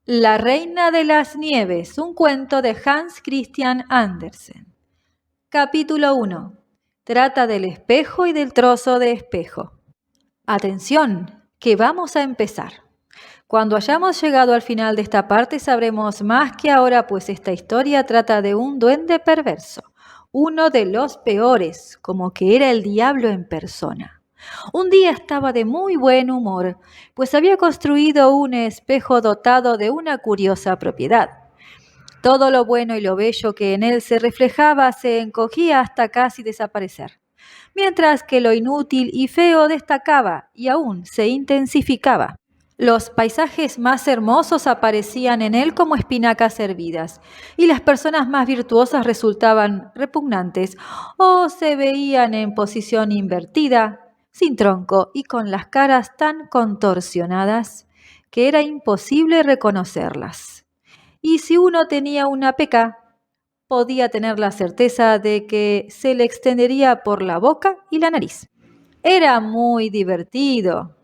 La Reina de las Nieves, un cuento de Hans Christian Andersen. Capítulo 1. Trata del espejo y del trozo de espejo. Atención, que vamos a empezar. Cuando hayamos llegado al final de esta parte sabremos más que ahora, pues esta historia trata de un duende perverso, uno de los peores, como que era el diablo en persona. Un día estaba de muy buen humor, pues había construido un espejo dotado de una curiosa propiedad. Todo lo bueno y lo bello que en él se reflejaba se encogía hasta casi desaparecer, mientras que lo inútil y feo destacaba y aún se intensificaba. Los paisajes más hermosos aparecían en él como espinacas hervidas, y las personas más virtuosas resultaban repugnantes o se veían en posición invertida, sin tronco y con las caras tan contorsionadas que era imposible reconocerlas. Y si uno tenía una peca, podía tener la certeza de que se le extendería por la boca y la nariz. Era muy divertido,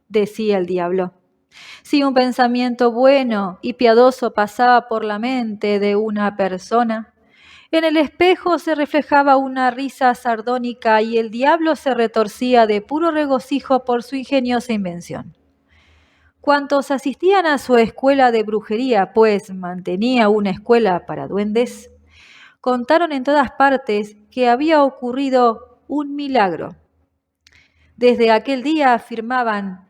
decía el diablo. Si un pensamiento bueno y piadoso pasaba por la mente de una persona, en el espejo se reflejaba una risa sardónica y el diablo se retorcía de puro regocijo por su ingeniosa invención. Cuantos asistían a su escuela de brujería, pues mantenía una escuela para duendes, contaron en todas partes que había ocurrido un milagro. Desde aquel día afirmaban,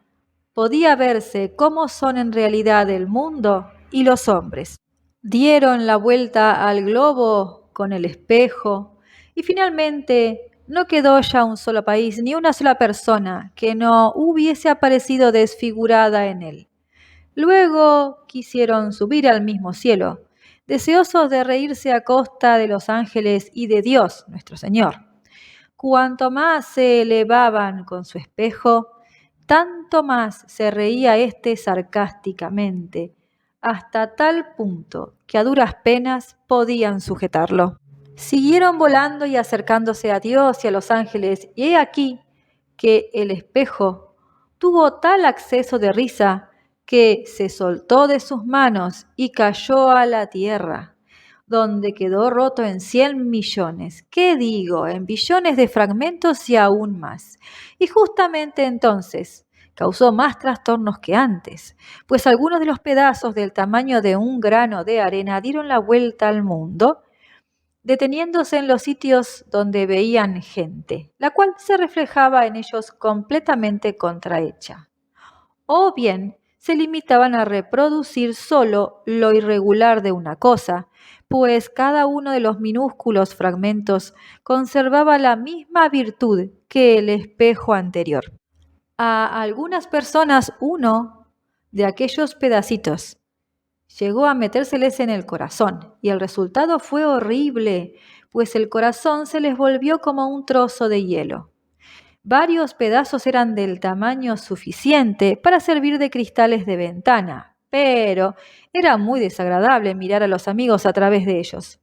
podía verse cómo son en realidad el mundo y los hombres. Dieron la vuelta al globo con el espejo y finalmente no quedó ya un solo país ni una sola persona que no hubiese aparecido desfigurada en él. Luego quisieron subir al mismo cielo, deseosos de reírse a costa de los ángeles y de Dios, nuestro Señor. Cuanto más se elevaban con su espejo, tanto más se reía éste sarcásticamente, hasta tal punto que a duras penas podían sujetarlo. Siguieron volando y acercándose a Dios y a los ángeles, y he aquí que el espejo tuvo tal acceso de risa que se soltó de sus manos y cayó a la tierra, donde quedó roto en 100 millones, ¿qué digo?, en billones de fragmentos y aún más. Y justamente entonces causó más trastornos que antes, pues algunos de los pedazos del tamaño de un grano de arena dieron la vuelta al mundo, deteniéndose en los sitios donde veían gente, la cual se reflejaba en ellos completamente contrahecha. O bien se limitaban a reproducir solo lo irregular de una cosa, pues cada uno de los minúsculos fragmentos conservaba la misma virtud que el espejo anterior. A algunas personas uno de aquellos pedacitos llegó a metérseles en el corazón y el resultado fue horrible, pues el corazón se les volvió como un trozo de hielo. Varios pedazos eran del tamaño suficiente para servir de cristales de ventana, pero era muy desagradable mirar a los amigos a través de ellos.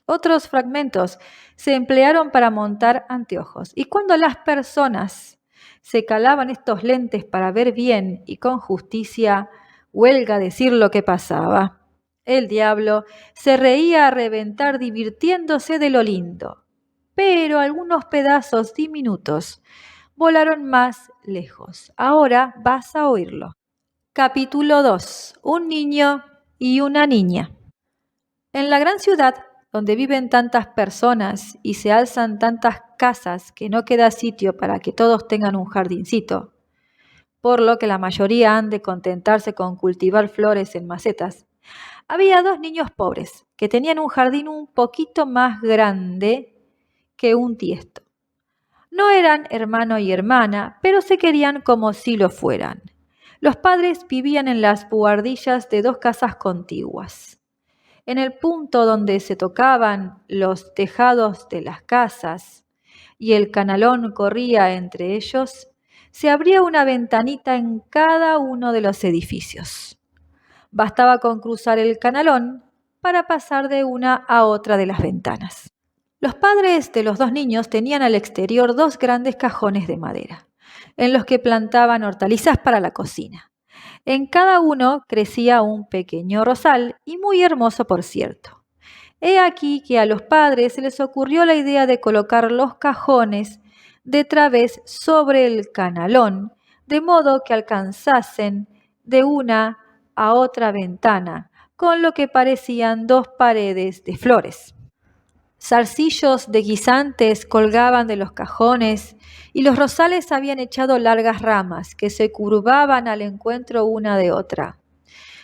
Otros fragmentos se emplearon para montar anteojos, y cuando las personas se calaban estos lentes para ver bien y con justicia, huelga decir lo que pasaba. El diablo se reía a reventar divirtiéndose de lo lindo, pero algunos pedazos diminutos volaron más lejos. Ahora vas a oírlo. Capítulo 2. Un niño y una niña. En la gran ciudad, donde viven tantas personas y se alzan tantas casas que no queda sitio para que todos tengan un jardincito, por lo que la mayoría han de contentarse con cultivar flores en macetas, había 2 niños pobres que tenían un jardín un poquito más grande que un tiesto. No eran hermano y hermana, pero se querían como si lo fueran. Los padres vivían en las buhardillas de 2 casas contiguas. En el punto donde se tocaban los tejados de las casas y el canalón corría entre ellos, se abría una ventanita en cada uno de los edificios. Bastaba con cruzar el canalón para pasar de una a otra de las ventanas. Los padres de los 2 niños tenían al exterior 2 grandes cajones de madera, en los que plantaban hortalizas para la cocina. En cada uno crecía un pequeño rosal, y muy hermoso por cierto. He aquí que a los padres se les ocurrió la idea de colocar los cajones de través sobre el canalón, de modo que alcanzasen de una a otra ventana, con lo que parecían dos paredes de flores. Zarcillos de guisantes colgaban de los cajones y los rosales habían echado largas ramas que se curvaban al encuentro una de otra.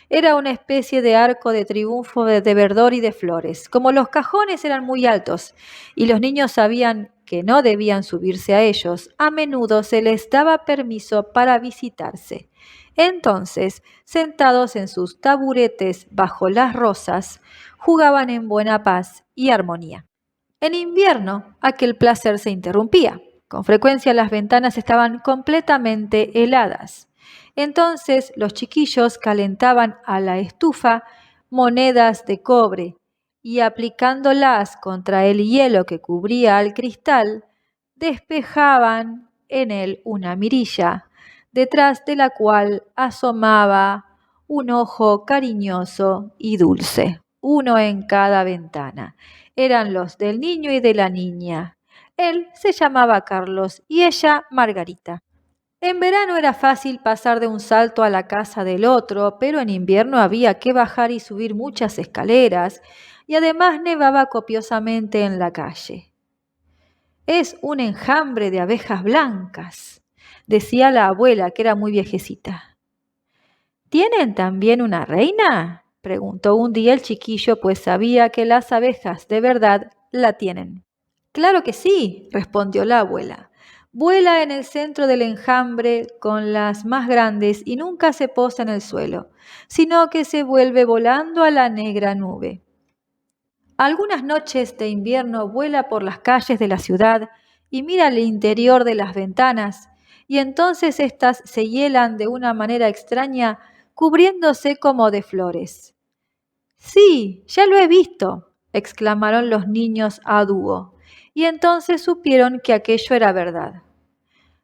Era una especie de arco de triunfo de verdor y de flores. Como los cajones eran muy altos y los niños sabían que no debían subirse a ellos, a menudo se les daba permiso para visitarse. Entonces, sentados en sus taburetes bajo las rosas, jugaban en buena paz y armonía. En invierno, aquel placer se interrumpía. Con frecuencia las ventanas estaban completamente heladas. Entonces los chiquillos calentaban a la estufa monedas de cobre y aplicándolas contra el hielo que cubría al cristal, despejaban en él una mirilla, detrás de la cual asomaba un ojo cariñoso y dulce, uno en cada ventana. Eran los del niño y de la niña. Él se llamaba Carlos y ella Margarita. En verano era fácil pasar de un salto a la casa del otro, pero en invierno había que bajar y subir muchas escaleras, y además nevaba copiosamente en la calle. Es un enjambre de abejas blancas, decía la abuela, que era muy viejecita. ¿Tienen también una reina?, preguntó un día el chiquillo, pues sabía que las abejas de verdad la tienen. Claro que sí, respondió la abuela. Vuela en el centro del enjambre con las más grandes y nunca se posa en el suelo, sino que se vuelve volando a la negra nube. Algunas noches de invierno vuela por las calles de la ciudad y mira al interior de las ventanas, y entonces éstas se hielan de una manera extraña, cubriéndose como de flores. Sí, ya lo he visto, exclamaron los niños a dúo, y entonces supieron que aquello era verdad.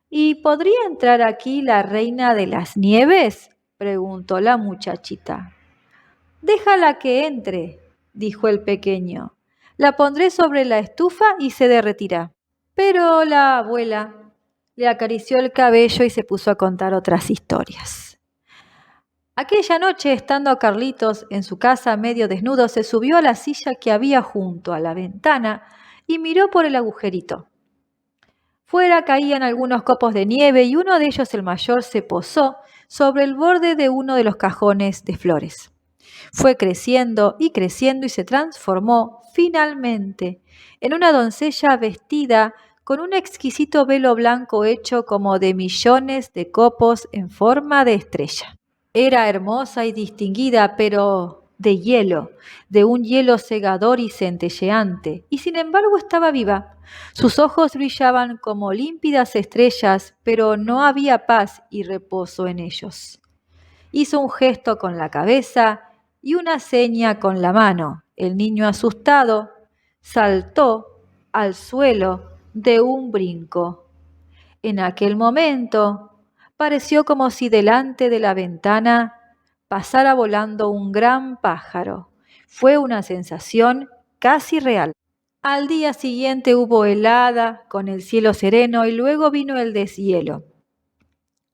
¿Y podría entrar aquí la reina de las nieves?, preguntó la muchachita. Déjala que entre, dijo el pequeño. La pondré sobre la estufa y se derretirá. Pero la abuela le acarició el cabello y se puso a contar otras historias. Aquella noche, estando Carlitos en su casa medio desnudo, se subió a la silla que había junto a la ventana y miró por el agujerito. Fuera caían algunos copos de nieve y uno de ellos, el mayor, se posó sobre el borde de uno de los cajones de flores. Fue creciendo y se transformó finalmente en una doncella vestida con un exquisito velo blanco hecho como de millones de copos en forma de estrella. Era hermosa y distinguida, pero de hielo, de un hielo cegador y centelleante, y sin embargo estaba viva. Sus ojos brillaban como límpidas estrellas, pero no había paz y reposo en ellos. Hizo un gesto con la cabeza y una seña con la mano. El niño, asustado, saltó al suelo de un brinco. En aquel momento pareció como si delante de la ventana pasara volando un gran pájaro. Fue una sensación casi real. Al día siguiente hubo helada con el cielo sereno y luego vino el deshielo.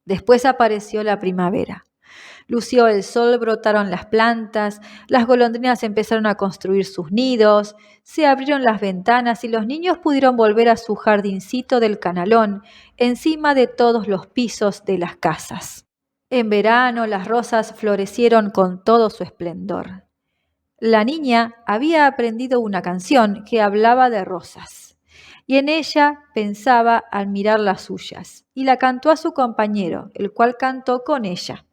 Después apareció la primavera. Lució el sol, brotaron las plantas, las golondrinas empezaron a construir sus nidos, se abrieron las ventanas y los niños pudieron volver a su jardincito del canalón, encima de todos los pisos de las casas. En verano las rosas florecieron con todo su esplendor. La niña había aprendido una canción que hablaba de rosas, y en ella pensaba al mirar las suyas, y la cantó a su compañero, el cual cantó con ella.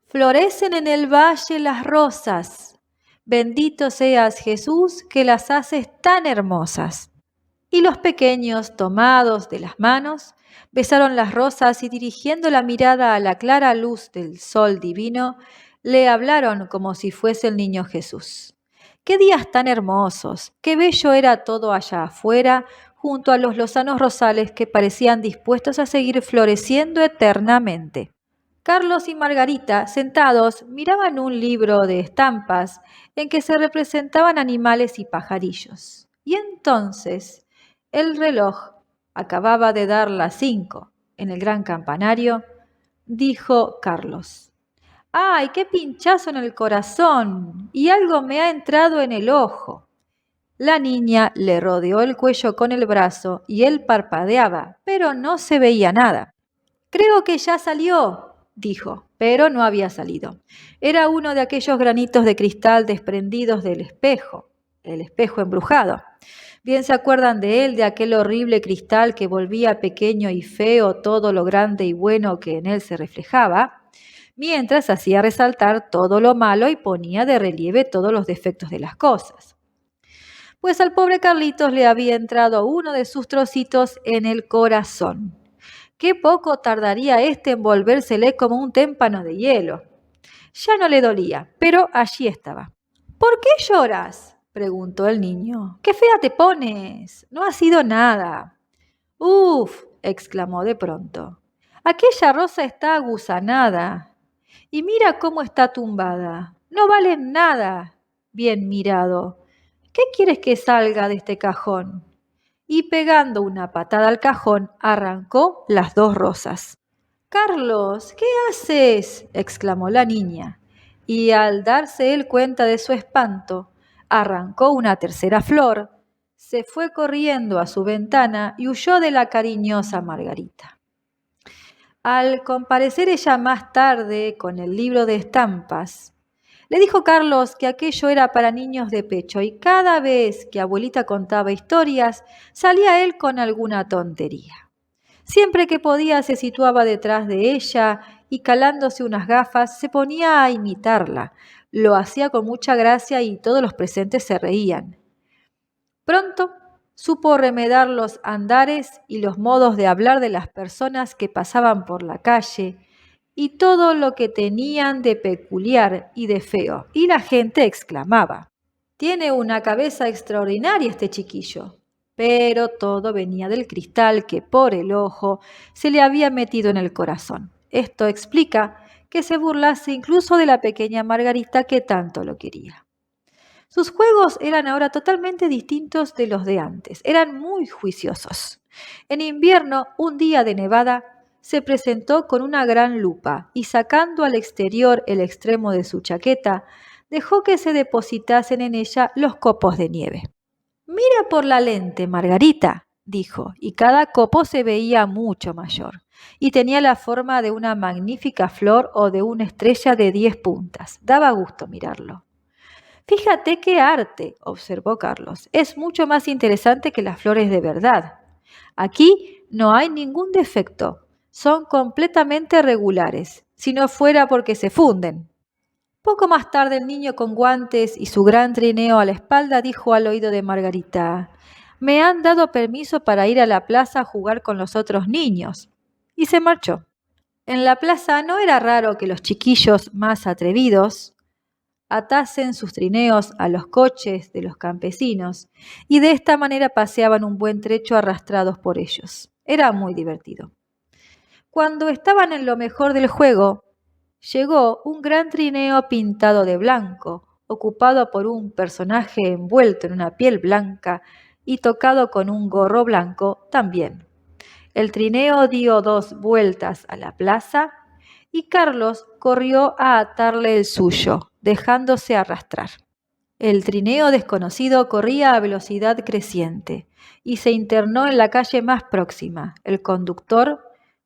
Florecen en el valle las rosas, bendito seas Jesús que las haces tan hermosas. Y los pequeños, tomados de las manos, besaron las rosas y dirigiendo la mirada a la clara luz del sol divino, le hablaron como si fuese el niño Jesús. ¡Qué días tan hermosos! ¡Qué bello era todo allá afuera, junto a los lozanos rosales que parecían dispuestos a seguir floreciendo eternamente! Carlos y Margarita, sentados, miraban un libro de estampas en que se representaban animales y pajarillos. Y entonces el reloj acababa de dar las 5 en el gran campanario. Dijo Carlos: ¡ay, qué pinchazo en el corazón! Y algo me ha entrado en el ojo. La niña le rodeó el cuello con el brazo y él parpadeaba, pero no se veía nada. Creo que ya salió, dijo, pero no había salido. Era uno de aquellos granitos de cristal desprendidos del espejo, el espejo embrujado. Bien se acuerdan de él, de aquel horrible cristal que volvía pequeño y feo todo lo grande y bueno que en él se reflejaba, mientras hacía resaltar todo lo malo y ponía de relieve todos los defectos de las cosas. Pues al pobre Carlitos le había entrado uno de sus trocitos en el corazón. Qué poco tardaría éste en volvérsele como un témpano de hielo. Ya no le dolía, pero allí estaba. ¿Por qué lloras?, preguntó el niño. ¡Qué fea te pones! No ha sido nada. ¡Uf!, exclamó de pronto. Aquella rosa está agusanada. Y mira cómo está tumbada. No vale nada. Bien mirado. ¿Qué quieres que salga de este cajón? Y pegando una patada al cajón, arrancó las 2 rosas. «Carlos, ¿qué haces?», exclamó la niña, y al darse él cuenta de su espanto, arrancó una tercera flor, se fue corriendo a su ventana y huyó de la cariñosa Margarita. Al comparecer ella más tarde con el libro de estampas, le dijo Carlos que aquello era para niños de pecho y cada vez que abuelita contaba historias, salía él con alguna tontería. Siempre que podía se situaba detrás de ella y calándose unas gafas se ponía a imitarla. Lo hacía con mucha gracia y todos los presentes se reían. Pronto supo remedar los andares y los modos de hablar de las personas que pasaban por la calle y todo lo que tenían de peculiar y de feo, y la gente exclamaba: «Tiene una cabeza extraordinaria este chiquillo». Pero todo venía del cristal que por el ojo se le había metido en el corazón. Esto explica que se burlase incluso de la pequeña Margarita que tanto lo quería. Sus juegos eran ahora totalmente distintos de los de antes. Eran muy juiciosos. En invierno, un día de nevada, se presentó con una gran lupa y sacando al exterior el extremo de su chaqueta, dejó que se depositasen en ella los copos de nieve. «Mira por la lente, Margarita», dijo, y cada copo se veía mucho mayor, y tenía la forma de una magnífica flor o de una estrella de 10 puntas. Daba gusto mirarlo. «Fíjate qué arte», observó Carlos. «Es mucho más interesante que las flores de verdad. Aquí no hay ningún defecto. Son completamente regulares, si no fuera porque se funden». Poco más tarde el niño con guantes y su gran trineo a la espalda dijo al oído de Margarita: «Me han dado permiso para ir a la plaza a jugar con los otros niños». Y se marchó. En la plaza no era raro que los chiquillos más atrevidos atasen sus trineos a los coches de los campesinos y de esta manera paseaban un buen trecho arrastrados por ellos. Era muy divertido. Cuando estaban en lo mejor del juego, llegó un gran trineo pintado de blanco, ocupado por un personaje envuelto en una piel blanca y tocado con un gorro blanco también. El trineo dio 2 vueltas a la plaza y Carlos corrió a atarle el suyo, dejándose arrastrar. El trineo desconocido corría a velocidad creciente y se internó en la calle más próxima. El conductor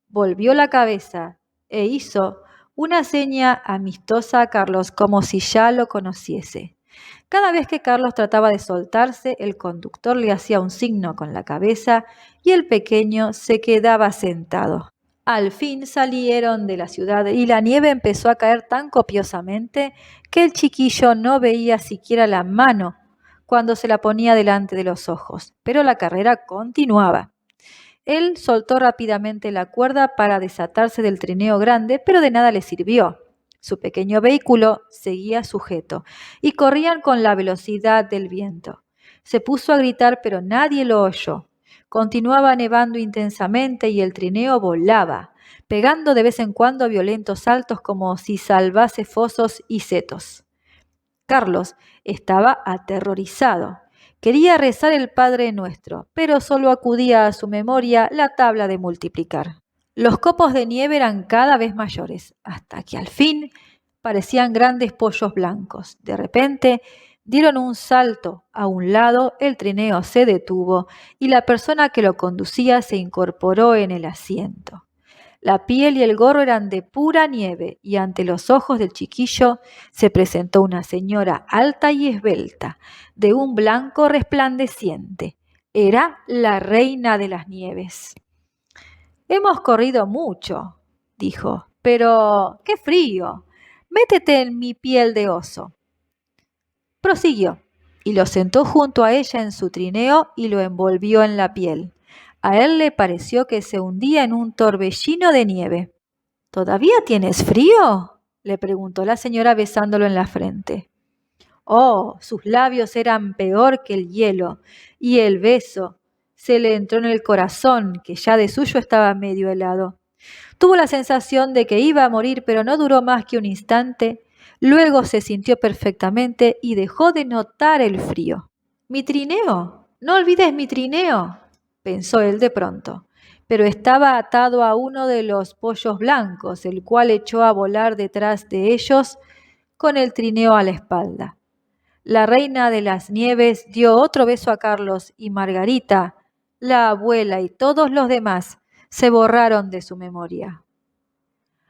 volvió la cabeza e hizo una seña amistosa a Carlos como si ya lo conociese. Cada vez que Carlos trataba de soltarse, el conductor le hacía un signo con la cabeza y el pequeño se quedaba sentado. Al fin salieron de la ciudad y la nieve empezó a caer tan copiosamente que el chiquillo no veía siquiera la mano cuando se la ponía delante de los ojos, pero la carrera continuaba. Él soltó rápidamente la cuerda para desatarse del trineo grande, pero de nada le sirvió. Su pequeño vehículo seguía sujeto y corrían con la velocidad del viento. Se puso a gritar, pero nadie lo oyó. Continuaba nevando intensamente y el trineo volaba, pegando de vez en cuando violentos saltos como si salvase fosos y setos. Carlos estaba aterrorizado. Quería rezar el Padre Nuestro, pero solo acudía a su memoria la tabla de multiplicar. Los copos de nieve eran cada vez mayores, hasta que al fin parecían grandes pollos blancos. De repente dieron un salto a un lado, el trineo se detuvo y la persona que lo conducía se incorporó en el asiento. La piel y el gorro eran de pura nieve y ante los ojos del chiquillo se presentó una señora alta y esbelta, de un blanco resplandeciente. Era la reina de las nieves. «Hemos corrido mucho», dijo, «pero qué frío. Métete en mi piel de oso». Prosiguió, y lo sentó junto a ella en su trineo y lo envolvió en la piel. A él le pareció que se hundía en un torbellino de nieve. «¿Todavía tienes frío?», le preguntó la señora besándolo en la frente. Oh, sus labios eran peor que el hielo, y el beso se le entró en el corazón, que ya de suyo estaba medio helado. Tuvo la sensación de que iba a morir, pero no duró más que un instante. Luego se sintió perfectamente y dejó de notar el frío. «Mi trineo, no olvides mi trineo», pensó él de pronto, pero estaba atado a uno de los pollos blancos, el cual echó a volar detrás de ellos con el trineo a la espalda. La reina de las nieves dio otro beso a Carlos y Margarita, la abuela y todos los demás se borraron de su memoria.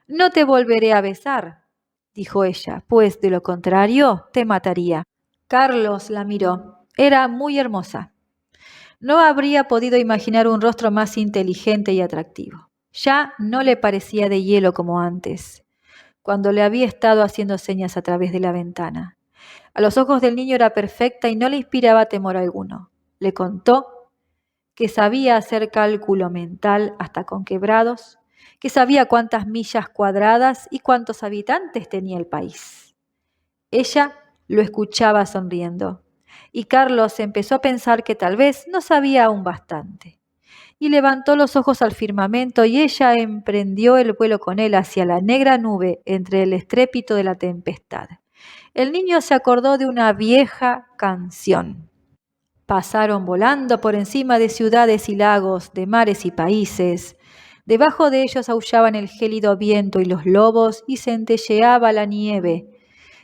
«No te volveré a besar», dijo ella, «pues de lo contrario te mataría». Carlos la miró. Era muy hermosa. No habría podido imaginar un rostro más inteligente y atractivo. Ya no le parecía de hielo como antes, cuando le había estado haciendo señas a través de la ventana. A los ojos del niño era perfecta y no le inspiraba temor alguno. Le contó que sabía hacer cálculo mental hasta con quebrados, que sabía cuántas millas cuadradas y cuántos habitantes tenía el país. Ella lo escuchaba sonriendo, y Carlos empezó a pensar que tal vez no sabía aún bastante. Y levantó los ojos al firmamento y ella emprendió el vuelo con él hacia la negra nube entre el estrépito de la tempestad. El niño se acordó de una vieja canción. Pasaron volando por encima de ciudades y lagos, de mares y países. Debajo de ellos aullaban el gélido viento y los lobos y centelleaba la nieve.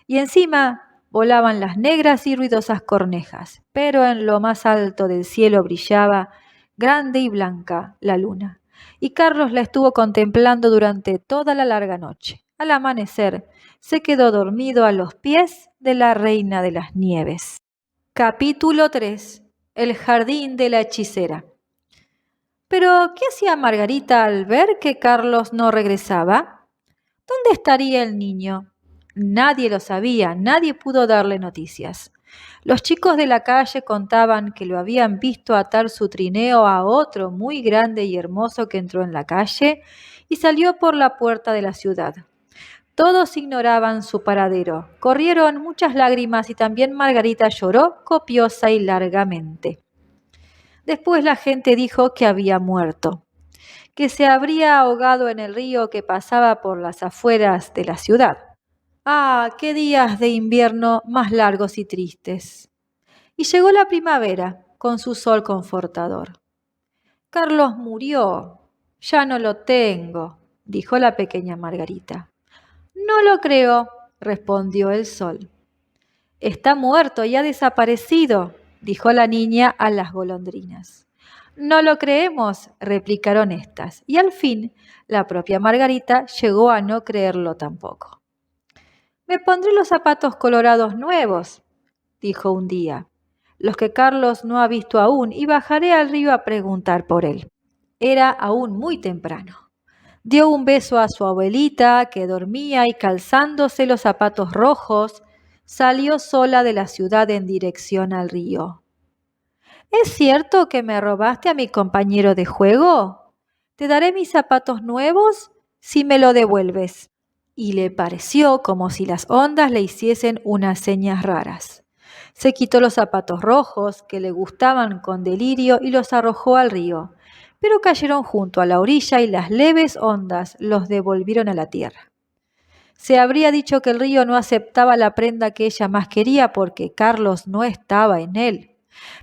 Y encima volaban las negras y ruidosas cornejas, pero en lo más alto del cielo brillaba, grande y blanca, la luna. Y Carlos la estuvo contemplando durante toda la larga noche. Al amanecer, se quedó dormido a los pies de la reina de las nieves. Capítulo 3. El jardín de la hechicera. ¿Pero qué hacía Margarita al ver que Carlos no regresaba? ¿Dónde estaría el niño? Nadie lo sabía, nadie pudo darle noticias. Los chicos de la calle contaban que lo habían visto atar su trineo a otro muy grande y hermoso que entró en la calle y salió por la puerta de la ciudad. Todos ignoraban su paradero. Corrieron muchas lágrimas y también Margarita lloró copiosa y largamente. Después la gente dijo que había muerto, que se habría ahogado en el río que pasaba por las afueras de la ciudad. ¡Ah, qué días de invierno más largos y tristes! Y llegó la primavera con su sol confortador. «Carlos murió. Ya no lo tengo», dijo la pequeña Margarita. «No lo creo», respondió el sol. «Está muerto y ha desaparecido», dijo la niña a las golondrinas. «No lo creemos», replicaron éstas, y al fin la propia Margarita llegó a no creerlo tampoco. «Me pondré los zapatos colorados nuevos», dijo un día, «los que Carlos no ha visto aún, y bajaré al río a preguntar por él». Era aún muy temprano. Dio un beso a su abuelita, que dormía, y calzándose los zapatos rojos, salió sola de la ciudad en dirección al río. «¿Es cierto que me robaste a mi compañero de juego? Te daré mis zapatos nuevos si me lo devuelves». Y le pareció como si las ondas le hiciesen unas señas raras. Se quitó los zapatos rojos, que le gustaban con delirio, y los arrojó al río. pero cayeron junto a la orilla y las leves ondas los devolvieron a la tierra. Se habría dicho que el río no aceptaba la prenda que ella más quería porque Carlos no estaba en él.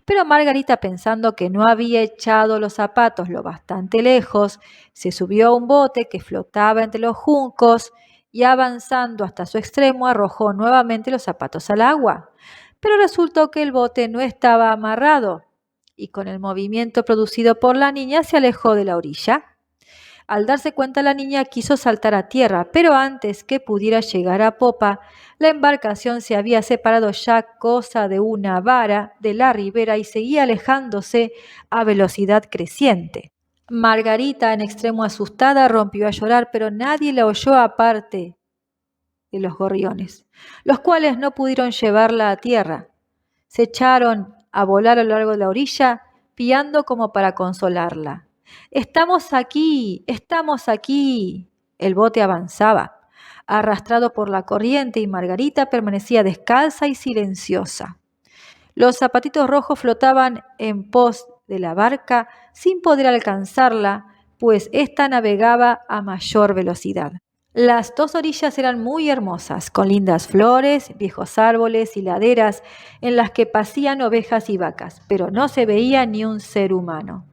Pero Margarita, pensando que no había echado los zapatos lo bastante lejos, se subió a un bote que flotaba entre los juncos y avanzando hasta su extremo arrojó nuevamente los zapatos al agua. Pero resultó que el bote no estaba amarrado y con el movimiento producido por la niña se alejó de la orilla. Al darse cuenta la niña quiso saltar a tierra, pero antes que pudiera llegar a popa, la embarcación se había separado ya cosa de una vara de la ribera y seguía alejándose a velocidad creciente. Margarita, en extremo asustada, rompió a llorar, pero nadie la oyó aparte de los gorriones, los cuales no pudieron llevarla a tierra. Se echaron a volar a lo largo de la orilla, piando como para consolarla. «¡Estamos aquí! ¡Estamos aquí!». El bote avanzaba, arrastrado por la corriente, y Margarita permanecía descalza y silenciosa. Los zapatitos rojos flotaban en pos de la barca sin poder alcanzarla, pues ésta navegaba a mayor velocidad. Las dos orillas eran muy hermosas, con lindas flores, viejos árboles y laderas en las que pasían ovejas y vacas, pero no se veía ni un ser humano.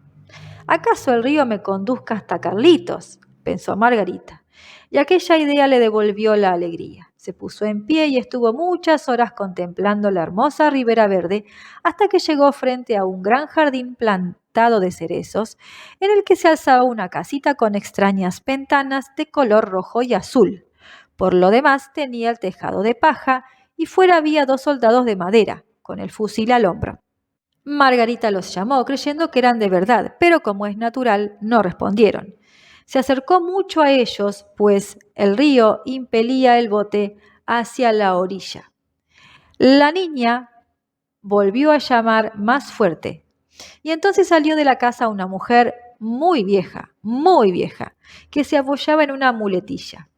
«¿Acaso el río me conduzca hasta Carlitos?», pensó Margarita, y aquella idea le devolvió la alegría. Se puso en pie y estuvo muchas horas contemplando la hermosa ribera verde hasta que llegó frente a un gran jardín plantado de cerezos, en el que se alzaba una casita con extrañas ventanas de color rojo y azul. Por lo demás tenía el tejado de paja y fuera había 2 soldados de madera, con el fusil al hombro. Margarita los llamó, creyendo que eran de verdad, pero como es natural, no respondieron. Se acercó mucho a ellos, pues el río impelía el bote hacia la orilla. La niña volvió a llamar más fuerte, y entonces salió de la casa una mujer muy vieja, que se apoyaba en una muletilla.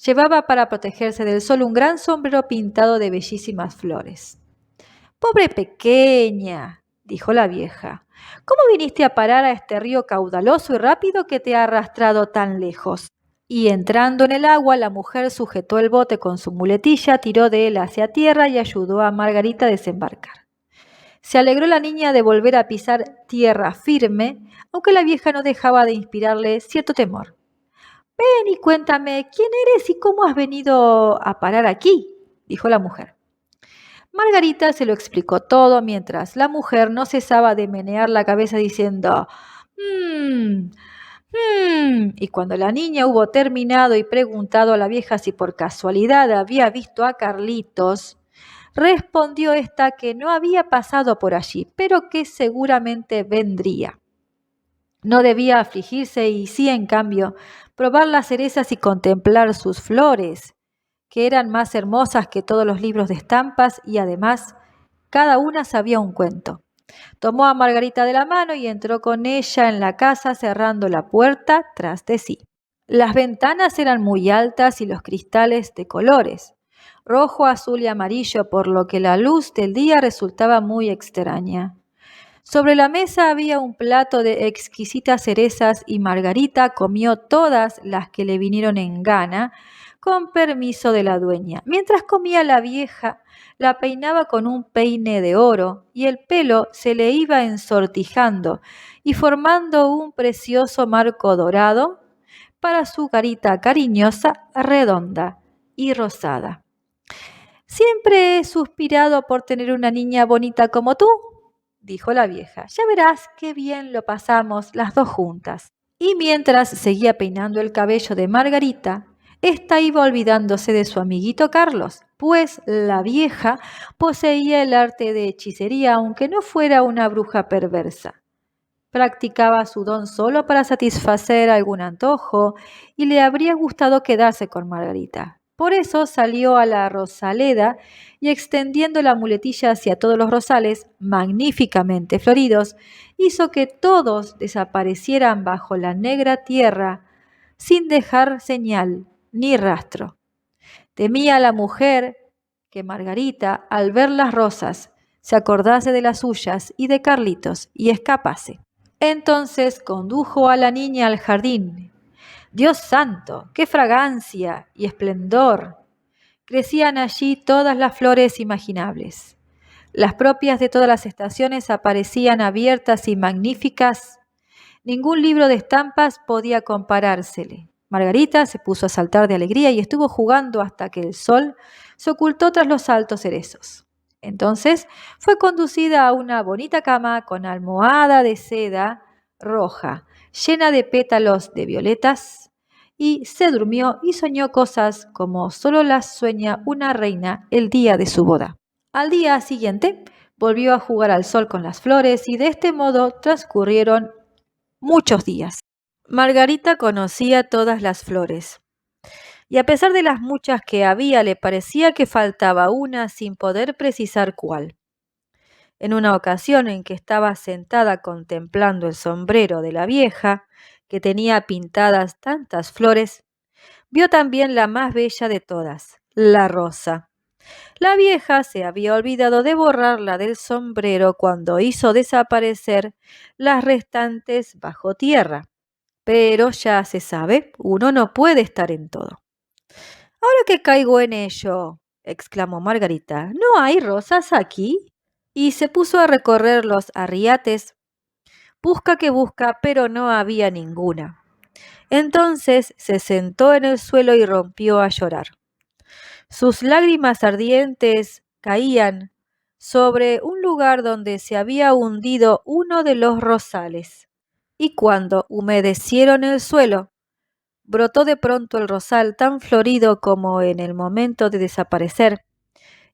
Llevaba para protegerse del sol un gran sombrero pintado de bellísimas flores. «Pobre pequeña», dijo la vieja, «¿cómo viniste a parar a este río caudaloso y rápido que te ha arrastrado tan lejos?». Y entrando en el agua, la mujer sujetó el bote con su muletilla, tiró de él hacia tierra y ayudó a Margarita a desembarcar. Se alegró la niña de volver a pisar tierra firme, aunque la vieja no dejaba de inspirarle cierto temor. «Ven y cuéntame quién eres y cómo has venido a parar aquí», dijo la mujer. Margarita se lo explicó todo mientras la mujer no cesaba de menear la cabeza diciendo y cuando la niña hubo terminado y preguntado a la vieja si por casualidad había visto a Carlitos, respondió ésta que no había pasado por allí, pero que seguramente vendría. No debía afligirse y sí, en cambio, probar las cerezas y contemplar sus flores, que eran más hermosas que todos los libros de estampas y además cada una sabía un cuento. Tomó a Margarita de la mano y entró con ella en la casa cerrando la puerta tras de sí. Las ventanas eran muy altas y los cristales de colores, rojo, azul y amarillo, por lo que la luz del día resultaba muy extraña. Sobre la mesa había un plato de exquisitas cerezas y Margarita comió todas las que le vinieron en gana, con permiso de la dueña. Mientras comía, la vieja la peinaba con un peine de oro y el pelo se le iba ensortijando y formando un precioso marco dorado para su carita cariñosa, redonda y rosada. «Siempre he suspirado por tener una niña bonita como tú», dijo la vieja. «Ya verás qué bien lo pasamos las dos juntas». Y mientras seguía peinando el cabello de Margarita, ésta iba olvidándose de su amiguito Carlos, pues la vieja poseía el arte de hechicería, aunque no fuera una bruja perversa. Practicaba su don solo para satisfacer algún antojo y le habría gustado quedarse con Margarita. Por eso salió a la rosaleda y extendiendo la muletilla hacia todos los rosales, magníficamente floridos, hizo que todos desaparecieran bajo la negra tierra sin dejar señal ni rastro. Temía la mujer que Margarita, al ver las rosas, se acordase de las suyas y de Carlitos y escapase. Entonces condujo a la niña al jardín. ¡Dios santo! ¡Qué fragancia y esplendor! Crecían allí todas las flores imaginables. Las propias de todas las estaciones aparecían abiertas y magníficas. Ningún libro de estampas podía comparársele. Margarita se puso a saltar de alegría y estuvo jugando hasta que el sol se ocultó tras los altos cerezos. Entonces fue conducida a una bonita cama con almohada de seda roja, llena de pétalos de violetas, y se durmió y soñó cosas como solo las sueña una reina el día de su boda. Al día siguiente volvió a jugar al sol con las flores y de este modo transcurrieron muchos días. Margarita conocía todas las flores, y a pesar de las muchas que había, le parecía que faltaba una sin poder precisar cuál. En una ocasión en que estaba sentada contemplando el sombrero de la vieja, que tenía pintadas tantas flores, vio también la más bella de todas, la rosa. La vieja se había olvidado de borrarla del sombrero cuando hizo desaparecer las restantes bajo tierra. Pero ya se sabe, uno no puede estar en todo. Ahora que caigo en ello, exclamó Margarita, ¿no hay rosas aquí? Y se puso a recorrer los arriates, busca que busca, pero no había ninguna. Entonces se sentó en el suelo y rompió a llorar. Sus lágrimas ardientes caían sobre un lugar donde se había hundido uno de los rosales, y cuando humedecieron el suelo, brotó de pronto el rosal tan florido como en el momento de desaparecer,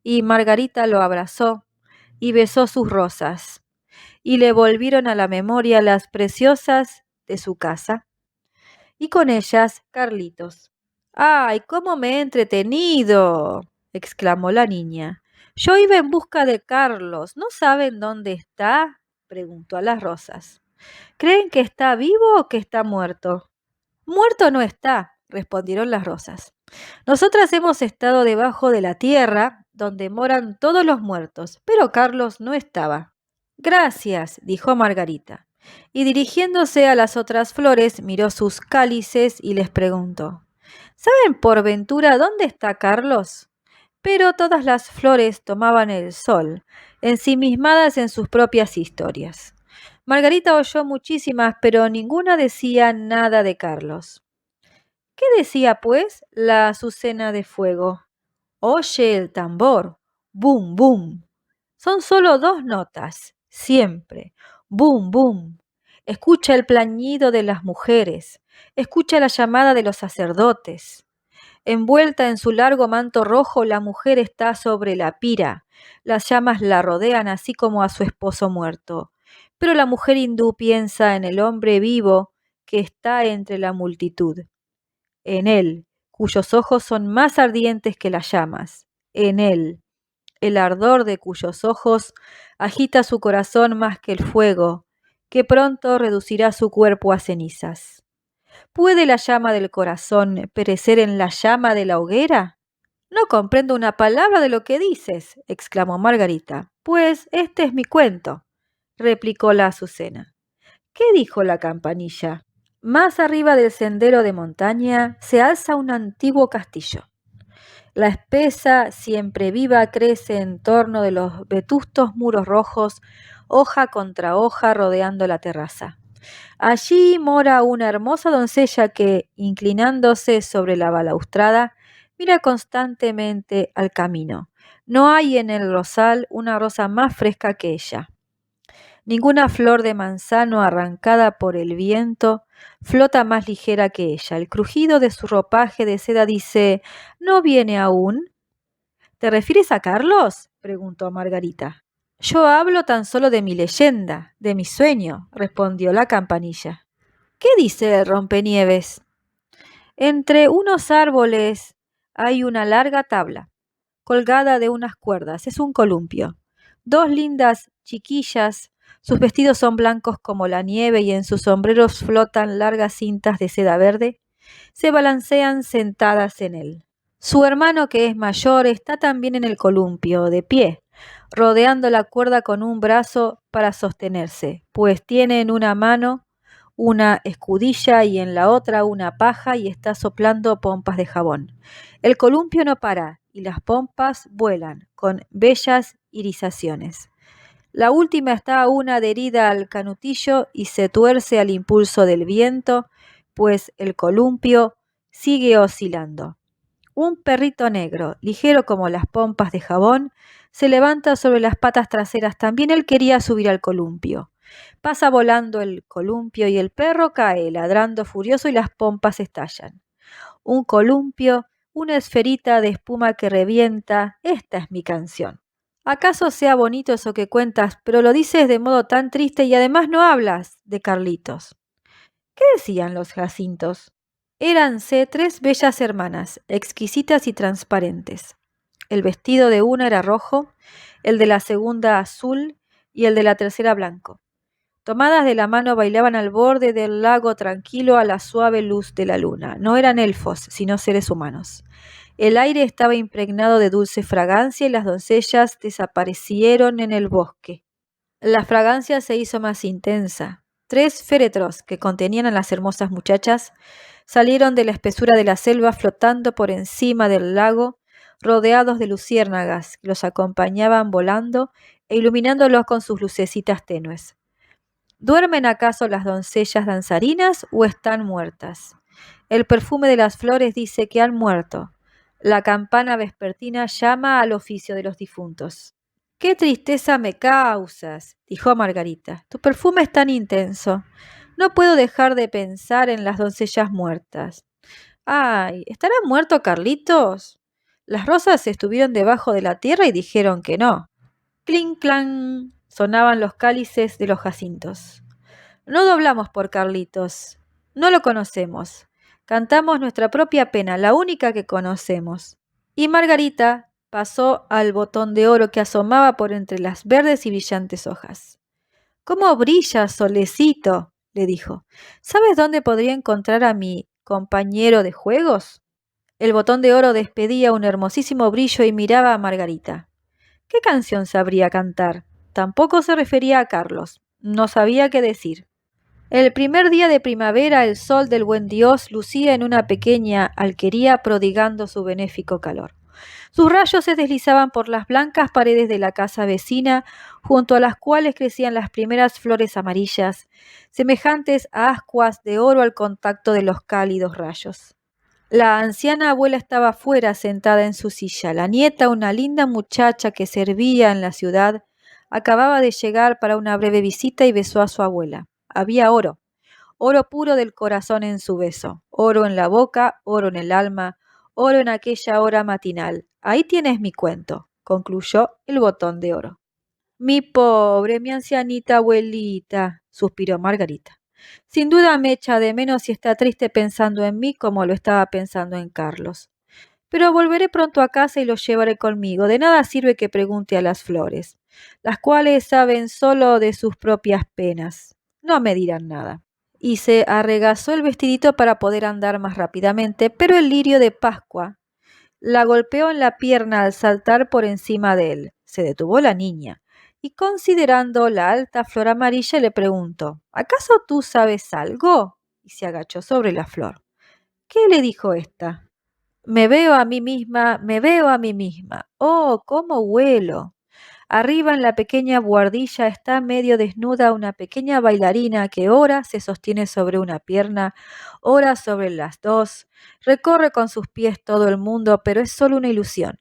y Margarita lo abrazó y besó sus rosas, y le volvieron a la memoria las preciosas de su casa, y con ellas Carlitos. ¡Ay, cómo me he entretenido!, exclamó la niña. Yo iba en busca de Carlos. ¿No saben dónde está?, preguntó a las rosas. ¿Creen que está vivo o que está muerto? Muerto no está, respondieron las rosas. Nosotras hemos estado debajo de la tierra, donde moran todos los muertos, pero Carlos no estaba. Gracias, dijo Margarita, y dirigiéndose a las otras flores, miró sus cálices y les preguntó, ¿saben por ventura dónde está Carlos? Pero todas las flores tomaban el sol, ensimismadas en sus propias historias. Margarita oyó muchísimas, pero ninguna decía nada de Carlos. ¿Qué decía, pues, la azucena de fuego? Oye el tambor, bum, bum. Son solo 2 notas, siempre, bum, bum. Escucha el plañido de las mujeres, escucha la llamada de los sacerdotes. Envuelta en su largo manto rojo, la mujer está sobre la pira. Las llamas la rodean así como a su esposo muerto. Pero la mujer hindú piensa en el hombre vivo que está entre la multitud. En él, cuyos ojos son más ardientes que las llamas. En él, el ardor de cuyos ojos agita su corazón más que el fuego, que pronto reducirá su cuerpo a cenizas. ¿Puede la llama del corazón perecer en la llama de la hoguera? No comprendo una palabra de lo que dices, exclamó Margarita. Pues este es mi cuento, replicó la azucena. ¿Qué dijo la campanilla? Más arriba del sendero de montaña se alza un antiguo castillo. La espesa, siempre viva, crece en torno de los vetustos muros rojos, hoja contra hoja, rodeando la terraza. Allí mora una hermosa doncella que, inclinándose sobre la balaustrada, mira constantemente al camino. No hay en el rosal una rosa más fresca que ella. Ninguna flor de manzano arrancada por el viento flota más ligera que ella. El crujido de su ropaje de seda dice, ¿no viene aún? ¿Te refieres a Carlos?, preguntó Margarita. Yo hablo tan solo de mi leyenda, de mi sueño, respondió la campanilla. ¿Qué dice el rompenieves? Entre unos árboles hay una larga tabla, colgada de unas cuerdas. Es un columpio. 2 lindas chiquillas, sus vestidos son blancos como la nieve y en sus sombreros flotan largas cintas de seda verde, se balancean sentadas en él. Su hermano, que es mayor, está también en el columpio, de pie, rodeando la cuerda con un brazo para sostenerse, pues tiene en una mano una escudilla y en la otra una paja y está soplando pompas de jabón. El columpio no para y las pompas vuelan con bellas irisaciones. La última está aún adherida al canutillo y se tuerce al impulso del viento, pues el columpio sigue oscilando. Un perrito negro, ligero como las pompas de jabón, se levanta sobre las patas traseras. También él quería subir al columpio. Pasa volando el columpio y el perro cae, ladrando furioso y las pompas estallan. Un columpio, una esferita de espuma que revienta, esta es mi canción. ¿Acaso sea bonito eso que cuentas, pero lo dices de modo tan triste y además no hablas de Carlitos? ¿Qué decían los jacintos? Éranse 3 bellas hermanas, exquisitas y transparentes. El vestido de una era rojo, el de la segunda azul y el de la tercera blanco. Tomadas de la mano bailaban al borde del lago tranquilo a la suave luz de la luna. No eran elfos, sino seres humanos. El aire estaba impregnado de dulce fragancia y las doncellas desaparecieron en el bosque. La fragancia se hizo más intensa. 3 féretros que contenían a las hermosas muchachas salieron de la espesura de la selva flotando por encima del lago, rodeados de luciérnagas que los acompañaban volando e iluminándolos con sus lucecitas tenues. ¿Duermen acaso las doncellas danzarinas o están muertas? El perfume de las flores dice que han muerto. La campana vespertina llama al oficio de los difuntos. «¡Qué tristeza me causas!», dijo Margarita. «Tu perfume es tan intenso. No puedo dejar de pensar en las doncellas muertas». «Ay, ¿estará muerto Carlitos?». Las rosas estuvieron debajo de la tierra y dijeron que no. «Clink, clan», sonaban los cálices de los jacintos. «No doblamos por Carlitos. No lo conocemos. Cantamos nuestra propia pena, la única que conocemos». Y Margarita pasó al botón de oro que asomaba por entre las verdes y brillantes hojas. «¿Cómo brilla, solecito?», le dijo. «¿Sabes dónde podría encontrar a mi compañero de juegos?». El botón de oro despedía un hermosísimo brillo y miraba a Margarita. ¿Qué canción sabría cantar? Tampoco se refería a Carlos. No sabía qué decir. El primer día de primavera el sol del buen Dios lucía en una pequeña alquería prodigando su benéfico calor. Sus rayos se deslizaban por las blancas paredes de la casa vecina, junto a las cuales crecían las primeras flores amarillas, semejantes a ascuas de oro al contacto de los cálidos rayos. La anciana abuela estaba fuera, sentada en su silla. La nieta, una linda muchacha que servía en la ciudad, acababa de llegar para una breve visita y besó a su abuela. Había oro, oro puro del corazón en su beso, oro en la boca, oro en el alma, oro en aquella hora matinal. Ahí tienes mi cuento, concluyó el botón de oro. Mi pobre, mi ancianita abuelita, suspiró Margarita. Sin duda me echa de menos y está triste pensando en mí como lo estaba pensando en Carlos. Pero volveré pronto a casa y lo llevaré conmigo. De nada sirve que pregunte a las flores, las cuales saben solo de sus propias penas. No me dirán nada. Y se arregazó el vestidito para poder andar más rápidamente, pero el lirio de Pascua la golpeó en la pierna al saltar por encima de él. Se detuvo la niña y, considerando la alta flor amarilla, le preguntó: «¿Acaso tú sabes algo?». Y se agachó sobre la flor. ¿Qué le dijo ésta? «Me veo a mí misma, me veo a mí misma. ¡Oh, cómo huelo!». Arriba en la pequeña buhardilla está medio desnuda una pequeña bailarina que ora se sostiene sobre una pierna, ora sobre las dos, recorre con sus pies todo el mundo, pero es solo una ilusión.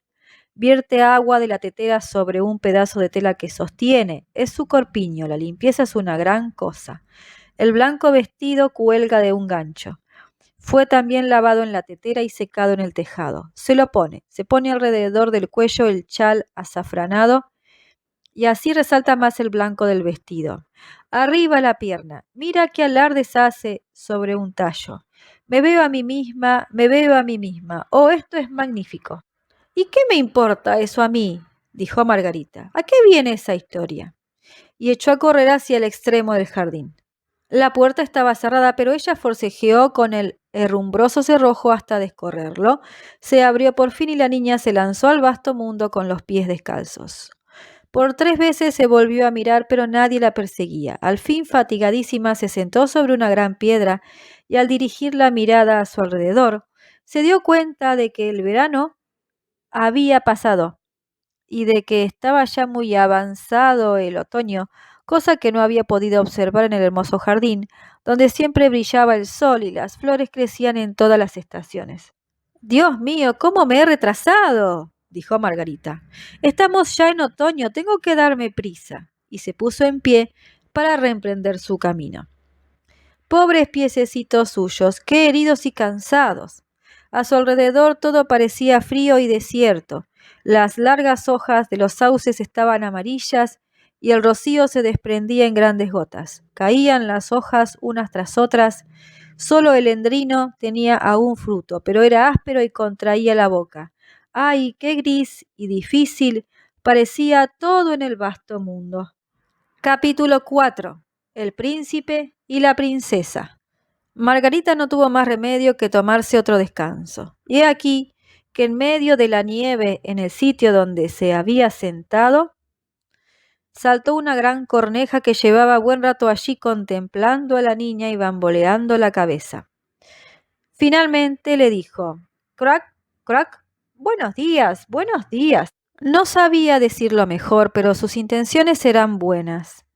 Vierte agua de la tetera sobre un pedazo de tela que sostiene. Es su corpiño, la limpieza es una gran cosa. El blanco vestido cuelga de un gancho. Fue también lavado en la tetera y secado en el tejado. Se pone alrededor del cuello el chal azafranado y así resalta más el blanco del vestido. Arriba la pierna. Mira qué alardes hace sobre un tallo. Me veo a mí misma, me veo a mí misma. Oh, esto es magnífico. ¿Y qué me importa eso a mí?, dijo Margarita. ¿A qué viene esa historia? Y echó a correr hacia el extremo del jardín. La puerta estaba cerrada, pero ella forcejeó con el herrumbroso cerrojo hasta descorrerlo. Se abrió por fin y la niña se lanzó al vasto mundo con los pies descalzos. Por 3 veces se volvió a mirar, pero nadie la perseguía. Al fin, fatigadísima, se sentó sobre una gran piedra y al dirigir la mirada a su alrededor, se dio cuenta de que el verano había pasado y de que estaba ya muy avanzado el otoño, cosa que no había podido observar en el hermoso jardín, donde siempre brillaba el sol y las flores crecían en todas las estaciones. Dios mío, ¿cómo me he retrasado? Dijo Margarita. Estamos ya en otoño, tengo que darme prisa. Y se puso en pie para reemprender su camino. Pobres piececitos suyos, qué heridos y cansados. A su alrededor todo parecía frío y desierto. Las largas hojas de los sauces estaban amarillas y el rocío se desprendía en grandes gotas. Caían las hojas unas tras otras. Solo el endrino tenía aún fruto, pero era áspero y contraía la boca. ¡Ay, qué gris y difícil parecía todo en el vasto mundo! Capítulo 4. El príncipe y la princesa. Margarita no tuvo más remedio que tomarse otro descanso. Y he aquí que en medio de la nieve, en el sitio donde se había sentado, saltó una gran corneja que llevaba buen rato allí contemplando a la niña y bamboleando la cabeza. Finalmente le dijo: «Crac, crac, buenos días, buenos días». No sabía decirlo mejor, pero sus intenciones eran buenas.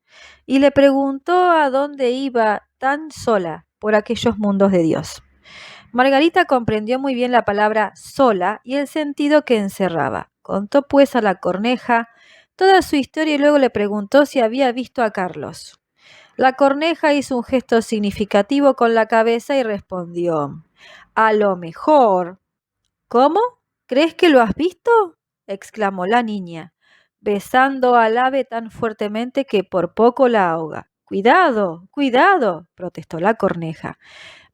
Y le preguntó a dónde iba tan sola por aquellos mundos de Dios. Margarita comprendió muy bien la palabra sola y el sentido que encerraba. Contó pues a la corneja toda su historia y luego le preguntó si había visto a Carlos. La corneja hizo un gesto significativo con la cabeza y respondió: «A lo mejor». «¿Cómo? ¿Crees que lo has visto?», exclamó la niña, besando al ave tan fuertemente que por poco la ahoga. «Cuidado, cuidado», protestó la corneja.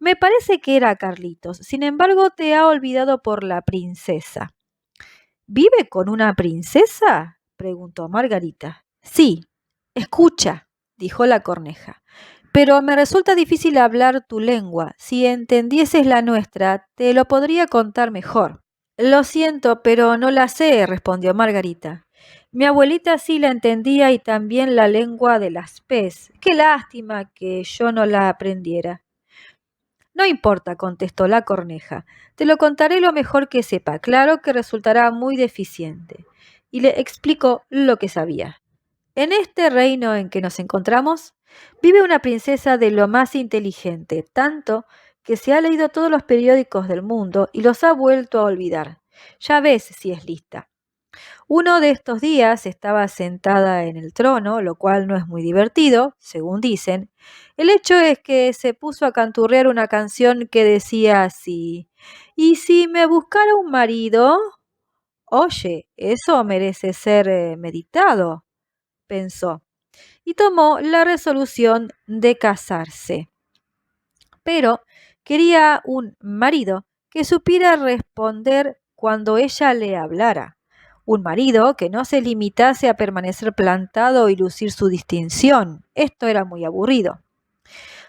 «Me parece que era Carlitos. Sin embargo, te ha olvidado por la princesa». «¿Vive con una princesa?», preguntó Margarita. «Sí. Escucha», dijo la corneja. «Pero me resulta difícil hablar tu lengua. Si entendieses la nuestra, te lo podría contar mejor». «Lo siento, pero no la sé», respondió Margarita. «Mi abuelita sí la entendía y también la lengua de las pez. Qué lástima que yo no la aprendiera». «No importa», contestó la corneja. «Te lo contaré lo mejor que sepa. Claro que resultará muy deficiente». Y le explicó lo que sabía. «En este reino en que nos encontramos, vive una princesa de lo más inteligente, tanto que se ha leído todos los periódicos del mundo y los ha vuelto a olvidar. Ya ves si es lista. Uno de estos días estaba sentada en el trono, lo cual no es muy divertido, según dicen. El hecho es que se puso a canturrear una canción que decía así: «¿Y si me buscara un marido?». «Oye, eso merece ser meditado», pensó, y tomó la resolución de casarse. Pero quería un marido que supiera responder cuando ella le hablara. Un marido que no se limitase a permanecer plantado y lucir su distinción. Esto era muy aburrido.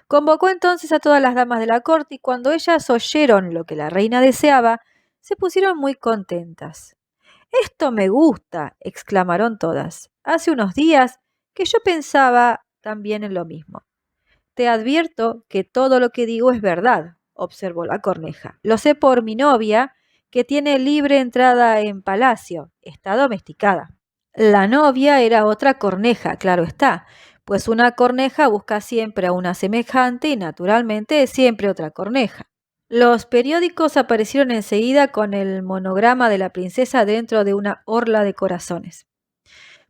Convocó entonces a todas las damas de la corte y cuando ellas oyeron lo que la reina deseaba, se pusieron muy contentas. «Esto me gusta», exclamaron todas. «Hace unos días que yo pensaba también en lo mismo». «Te advierto que todo lo que digo es verdad», observó la corneja. «Lo sé por mi novia, que tiene libre entrada en palacio. Está domesticada». La novia era otra corneja, claro está, pues una corneja busca siempre a una semejante y naturalmente siempre otra corneja. Los periódicos aparecieron enseguida con el monograma de la princesa dentro de una orla de corazones.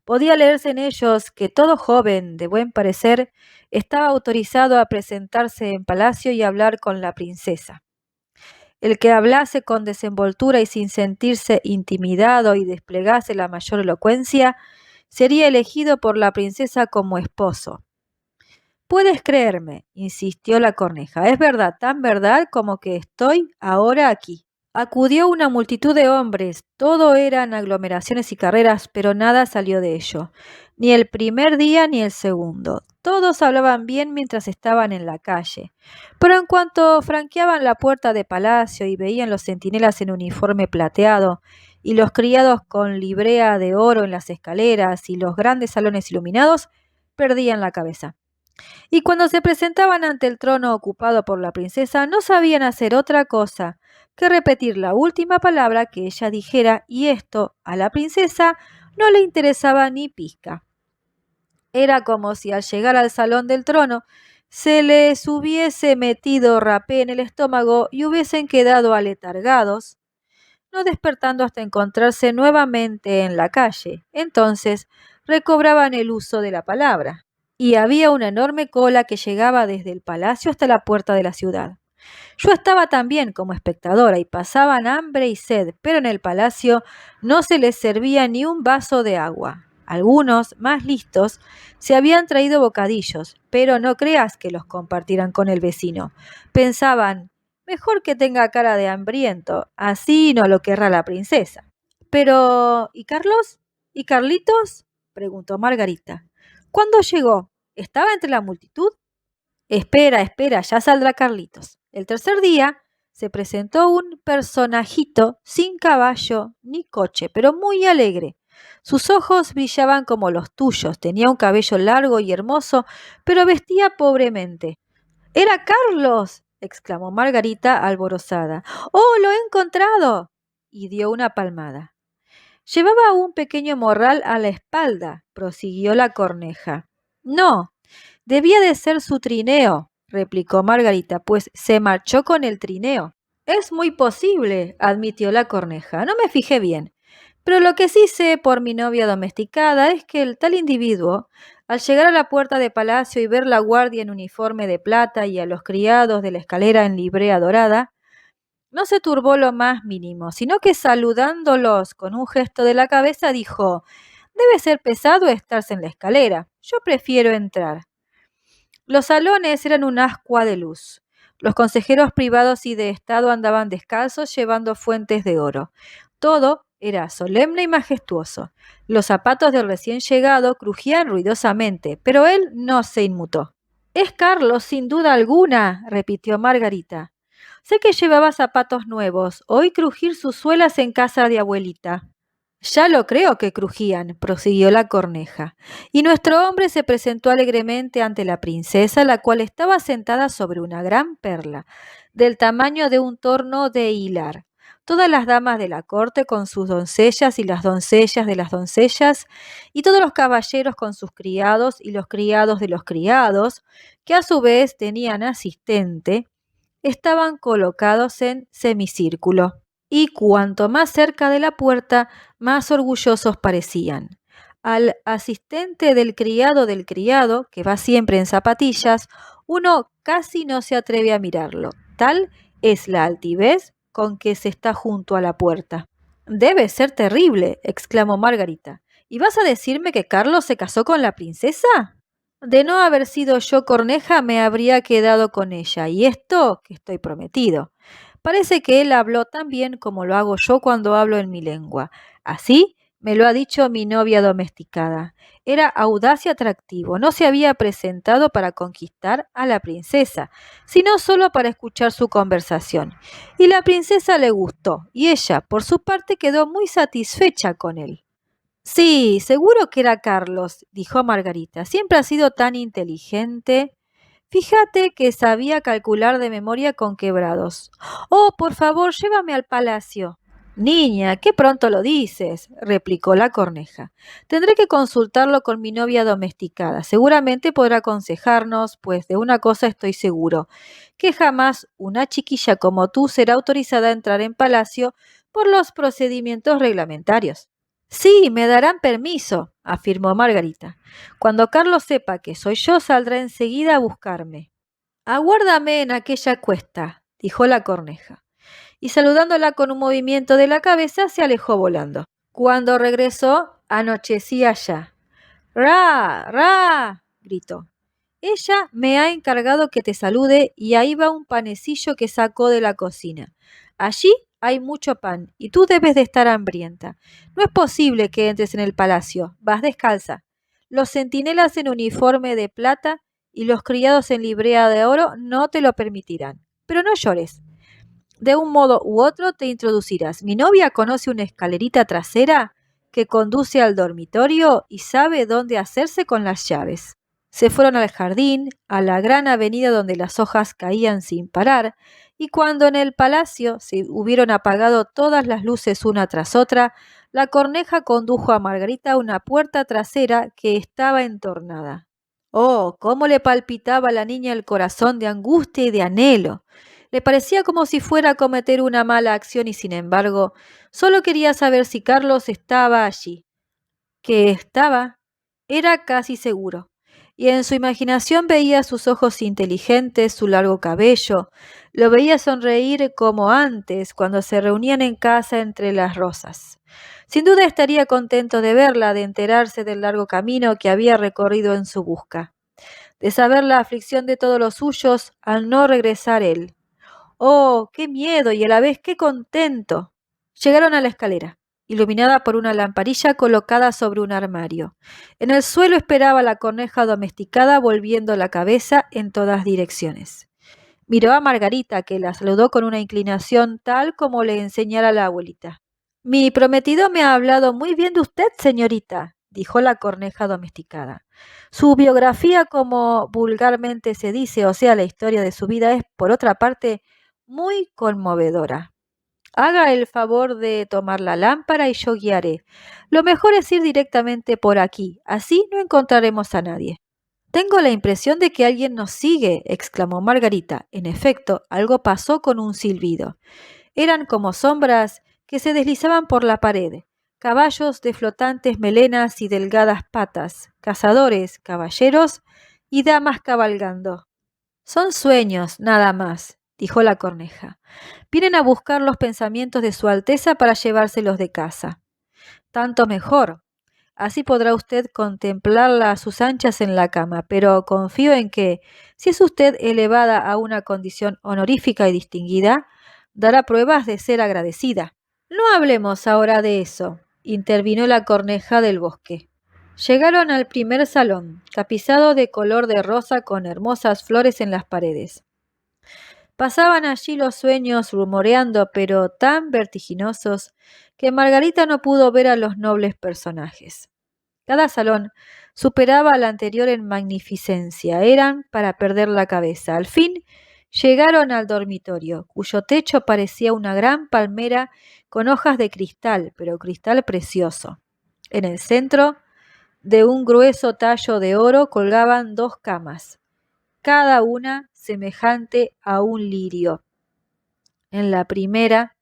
Podía leerse en ellos que todo joven de buen parecer estaba autorizado a presentarse en palacio y hablar con la princesa. El que hablase con desenvoltura y sin sentirse intimidado y desplegase la mayor elocuencia, sería elegido por la princesa como esposo. «Puedes creerme», insistió la corneja, «es verdad, tan verdad como que estoy ahora aquí». Acudió una multitud de hombres, todo eran aglomeraciones y carreras, pero nada salió de ello, ni el primer día ni el segundo. Todos hablaban bien mientras estaban en la calle, pero en cuanto franqueaban la puerta de palacio y veían los centinelas en uniforme plateado y los criados con librea de oro en las escaleras y los grandes salones iluminados, perdían la cabeza. Y cuando se presentaban ante el trono ocupado por la princesa, no sabían hacer otra cosa que repetir la última palabra que ella dijera, y esto a la princesa no le interesaba ni pizca. Era como si al llegar al salón del trono se les hubiese metido rapé en el estómago y hubiesen quedado aletargados, no despertando hasta encontrarse nuevamente en la calle. Entonces recobraban el uso de la palabra, y había una enorme cola que llegaba desde el palacio hasta la puerta de la ciudad. Yo estaba también como espectadora y pasaban hambre y sed, pero en el palacio no se les servía ni un vaso de agua. Algunos, más listos, se habían traído bocadillos, pero no creas que los compartieran con el vecino. Pensaban, mejor que tenga cara de hambriento, así no lo querrá la princesa. Pero, ¿y Carlos? ¿Y Carlitos? Preguntó Margarita. ¿Cuándo llegó? ¿Estaba entre la multitud? Espera, ya saldrá Carlitos. El tercer día se presentó un personajito sin caballo ni coche, pero muy alegre. Sus ojos brillaban como los tuyos, tenía un cabello largo y hermoso, pero vestía pobremente. ¡Era Carlos!, exclamó Margarita alborozada. ¡Oh, lo he encontrado! Y dio una palmada. Llevaba un pequeño morral a la espalda, prosiguió la corneja. No, debía de ser su trineo, replicó Margarita, pues se marchó con el trineo. Es muy posible, admitió la corneja. No me fijé bien. Pero lo que sí sé por mi novia domesticada es que el tal individuo, al llegar a la puerta de palacio y ver la guardia en uniforme de plata y a los criados de la escalera en librea dorada, no se turbó lo más mínimo, sino que saludándolos con un gesto de la cabeza dijo: «Debe ser pesado estarse en la escalera. Yo prefiero entrar». Los salones eran un ascua de luz. Los consejeros privados y de Estado andaban descalzos llevando fuentes de oro. Todo era solemne y majestuoso. Los zapatos del recién llegado crujían ruidosamente, pero él no se inmutó. «Es Carlos, sin duda alguna», repitió Margarita. «Sé que llevaba zapatos nuevos. Oí crujir sus suelas en casa de abuelita». «Ya lo creo que crujían», prosiguió la corneja. Y nuestro hombre se presentó alegremente ante la princesa, la cual estaba sentada sobre una gran perla, del tamaño de un torno de hilar. Todas las damas de la corte con sus doncellas y las doncellas de las doncellas, y todos los caballeros con sus criados y los criados de los criados, que a su vez tenían asistente, estaban colocados en semicírculo, y cuanto más cerca de la puerta, más orgullosos parecían. Al asistente del criado, que va siempre en zapatillas, uno casi no se atreve a mirarlo. Tal es la altivez con que se está junto a la puerta. «Debe ser terrible», exclamó Margarita. «¿Y vas a decirme que Carlos se casó con la princesa?» «De no haber sido yo corneja, me habría quedado con ella, y esto que estoy prometido. Parece que él habló tan bien como lo hago yo cuando hablo en mi lengua. Así me lo ha dicho mi novia domesticada. Era audaz y atractivo. No se había presentado para conquistar a la princesa, sino solo para escuchar su conversación. Y la princesa le gustó, y ella, por su parte, quedó muy satisfecha con él». «Sí, seguro que era Carlos», dijo Margarita. «Siempre ha sido tan inteligente. Fíjate que sabía calcular de memoria con quebrados. Oh, por favor, llévame al palacio». «Niña, qué pronto lo dices», replicó la corneja. «Tendré que consultarlo con mi novia domesticada. Seguramente podrá aconsejarnos, pues de una cosa estoy seguro, que jamás una chiquilla como tú será autorizada a entrar en palacio por los procedimientos reglamentarios». «Sí, me darán permiso», afirmó Margarita. «Cuando Carlos sepa que soy yo, saldrá enseguida a buscarme». «Aguárdame en aquella cuesta», dijo la corneja, y saludándola con un movimiento de la cabeza se alejó volando. Cuando regresó, anochecía ya. «¡Ra! ¡Ra!», gritó. «Ella me ha encargado que te salude y ahí va un panecillo que sacó de la cocina. Allí hay mucho pan y tú debes de estar hambrienta. No es posible que entres en el palacio. Vas descalza. Los centinelas en uniforme de plata y los criados en librea de oro no te lo permitirán. Pero no llores. De un modo u otro te introducirás. Mi novia conoce una escalerita trasera que conduce al dormitorio y sabe dónde hacerse con las llaves. Se fueron al jardín, a la gran avenida donde las hojas caían sin parar, y cuando en el palacio se hubieron apagado todas las luces una tras otra, la corneja condujo a Margarita a una puerta trasera que estaba entornada. Oh, cómo le palpitaba a la niña el corazón de angustia y de anhelo. Le parecía como si fuera a cometer una mala acción y sin embargo, solo quería saber si Carlos estaba allí. Que estaba, era casi seguro, y en su imaginación veía sus ojos inteligentes, su largo cabello, lo veía sonreír como antes, cuando se reunían en casa entre las rosas. Sin duda estaría contento de verla, de enterarse del largo camino que había recorrido en su busca, de saber la aflicción de todos los suyos al no regresar él. ¡Oh, qué miedo y a la vez qué contento! Llegaron a la escalera, iluminada por una lamparilla colocada sobre un armario. En el suelo esperaba la corneja domesticada, volviendo la cabeza en todas direcciones. Miró a Margarita, que la saludó con una inclinación tal como le enseñara la abuelita. Mi prometido me ha hablado muy bien de usted, señorita, dijo la corneja domesticada. Su biografía, como vulgarmente se dice, o sea, la historia de su vida, es, por otra parte, muy conmovedora. Haga el favor de tomar la lámpara y yo guiaré. Lo mejor es ir directamente por aquí, así no encontraremos a nadie. Tengo la impresión de que alguien nos sigue, exclamó Margarita. En efecto, algo pasó con un silbido. Eran como sombras que se deslizaban por la pared, caballos de flotantes melenas y delgadas patas, cazadores, caballeros y damas cabalgando. Son sueños, nada más, dijo la corneja. Vienen a buscar los pensamientos de Su Alteza para llevárselos de casa. Tanto mejor. Así podrá usted contemplarla a sus anchas en la cama, pero confío en que, si es usted elevada a una condición honorífica y distinguida, dará pruebas de ser agradecida. No hablemos ahora de eso, intervino la corneja del bosque. Llegaron al primer salón, tapizado de color de rosa con hermosas flores en las paredes. Pasaban allí los sueños rumoreando, pero tan vertiginosos, que Margarita no pudo ver a los nobles personajes. Cada salón superaba al anterior en magnificencia. Eran para perder la cabeza. Al fin llegaron al dormitorio, cuyo techo parecía una gran palmera con hojas de cristal, pero cristal precioso. En el centro de un grueso tallo de oro colgaban dos camas, cada una semejante a un lirio. En la primera,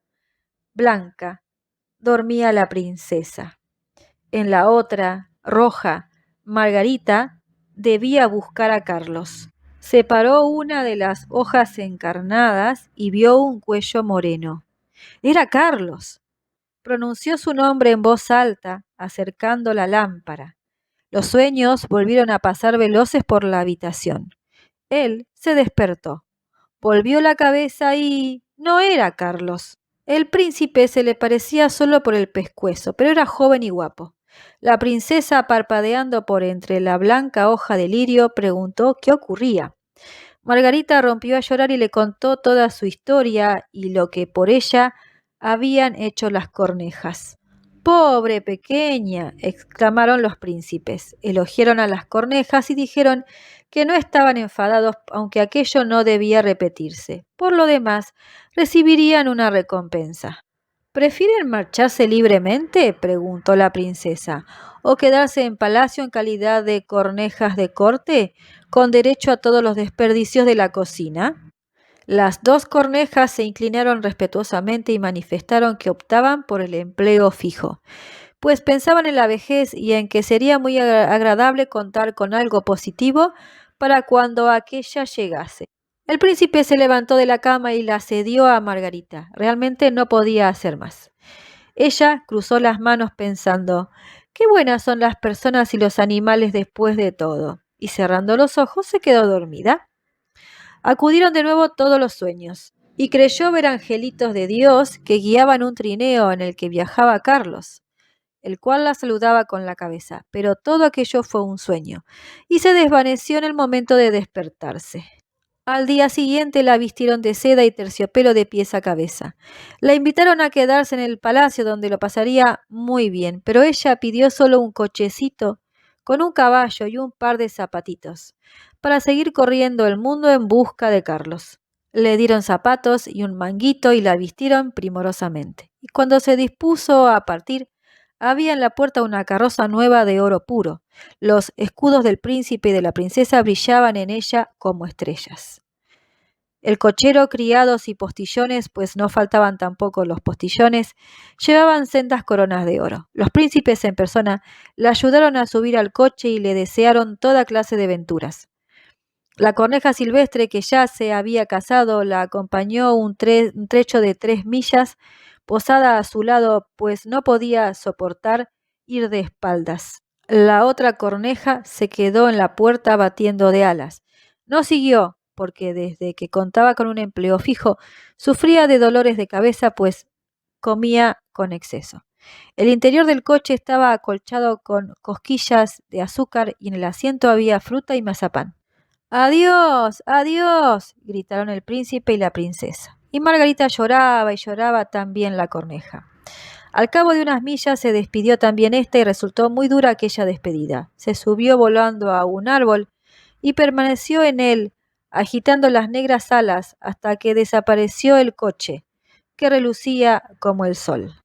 blanca, dormía la princesa. En la otra, roja, Margarita debía buscar a Carlos. Separó una de las hojas encarnadas y vio un cuello moreno. Era Carlos. Pronunció su nombre en voz alta, acercando la lámpara. Los sueños volvieron a pasar veloces por la habitación. Él se despertó. Volvió la cabeza y no era Carlos. El príncipe se le parecía solo por el pescuezo, pero era joven y guapo. La princesa, parpadeando por entre la blanca hoja de lirio, preguntó qué ocurría. Margarita rompió a llorar y le contó toda su historia y lo que por ella habían hecho las cornejas. ¡Pobre pequeña!, exclamaron los príncipes. Elogiaron a las cornejas y dijeron que no estaban enfadados, aunque aquello no debía repetirse. Por lo demás, recibirían una recompensa. ¿Prefieren marcharse libremente?, preguntó la princesa, ¿o quedarse en palacio en calidad de cornejas de corte, con derecho a todos los desperdicios de la cocina? Las dos cornejas se inclinaron respetuosamente y manifestaron que optaban por el empleo fijo, pues pensaban en la vejez y en que sería muy agradable contar con algo positivo para cuando aquella llegase. El príncipe se levantó de la cama y la cedió a Margarita. Realmente no podía hacer más. Ella cruzó las manos pensando, qué buenas son las personas y los animales después de todo, y cerrando los ojos se quedó dormida. Acudieron de nuevo todos los sueños, y creyó ver angelitos de Dios que guiaban un trineo en el que viajaba Carlos, el cual la saludaba con la cabeza, pero todo aquello fue un sueño, y se desvaneció en el momento de despertarse. Al día siguiente la vistieron de seda y terciopelo de pies a cabeza. La invitaron a quedarse en el palacio donde lo pasaría muy bien, pero ella pidió solo un cochecito con un caballo y un par de zapatitos para seguir corriendo el mundo en busca de Carlos. Le dieron zapatos y un manguito y la vistieron primorosamente. Y cuando se dispuso a partir, había en la puerta una carroza nueva de oro puro. Los escudos del príncipe y de la princesa brillaban en ella como estrellas. El cochero, criados y postillones, pues no faltaban tampoco los postillones, llevaban sendas coronas de oro. Los príncipes en persona le ayudaron a subir al coche y le desearon toda clase de venturas. La corneja silvestre, que ya se había casado, la acompañó un trecho de 3 millas, posada a su lado, pues no podía soportar ir de espaldas. La otra corneja se quedó en la puerta batiendo de alas. No siguió, porque desde que contaba con un empleo fijo, sufría de dolores de cabeza, pues comía con exceso. El interior del coche estaba acolchado con cosquillas de azúcar y en el asiento había fruta y mazapán. ¡Adiós! ¡Adiós! Gritaron el príncipe y la princesa. Y Margarita lloraba y lloraba también la corneja. Al cabo de unas millas se despidió también ésta y resultó muy dura aquella despedida. Se subió volando a un árbol y permaneció en él, agitando las negras alas hasta que desapareció el coche, que relucía como el sol.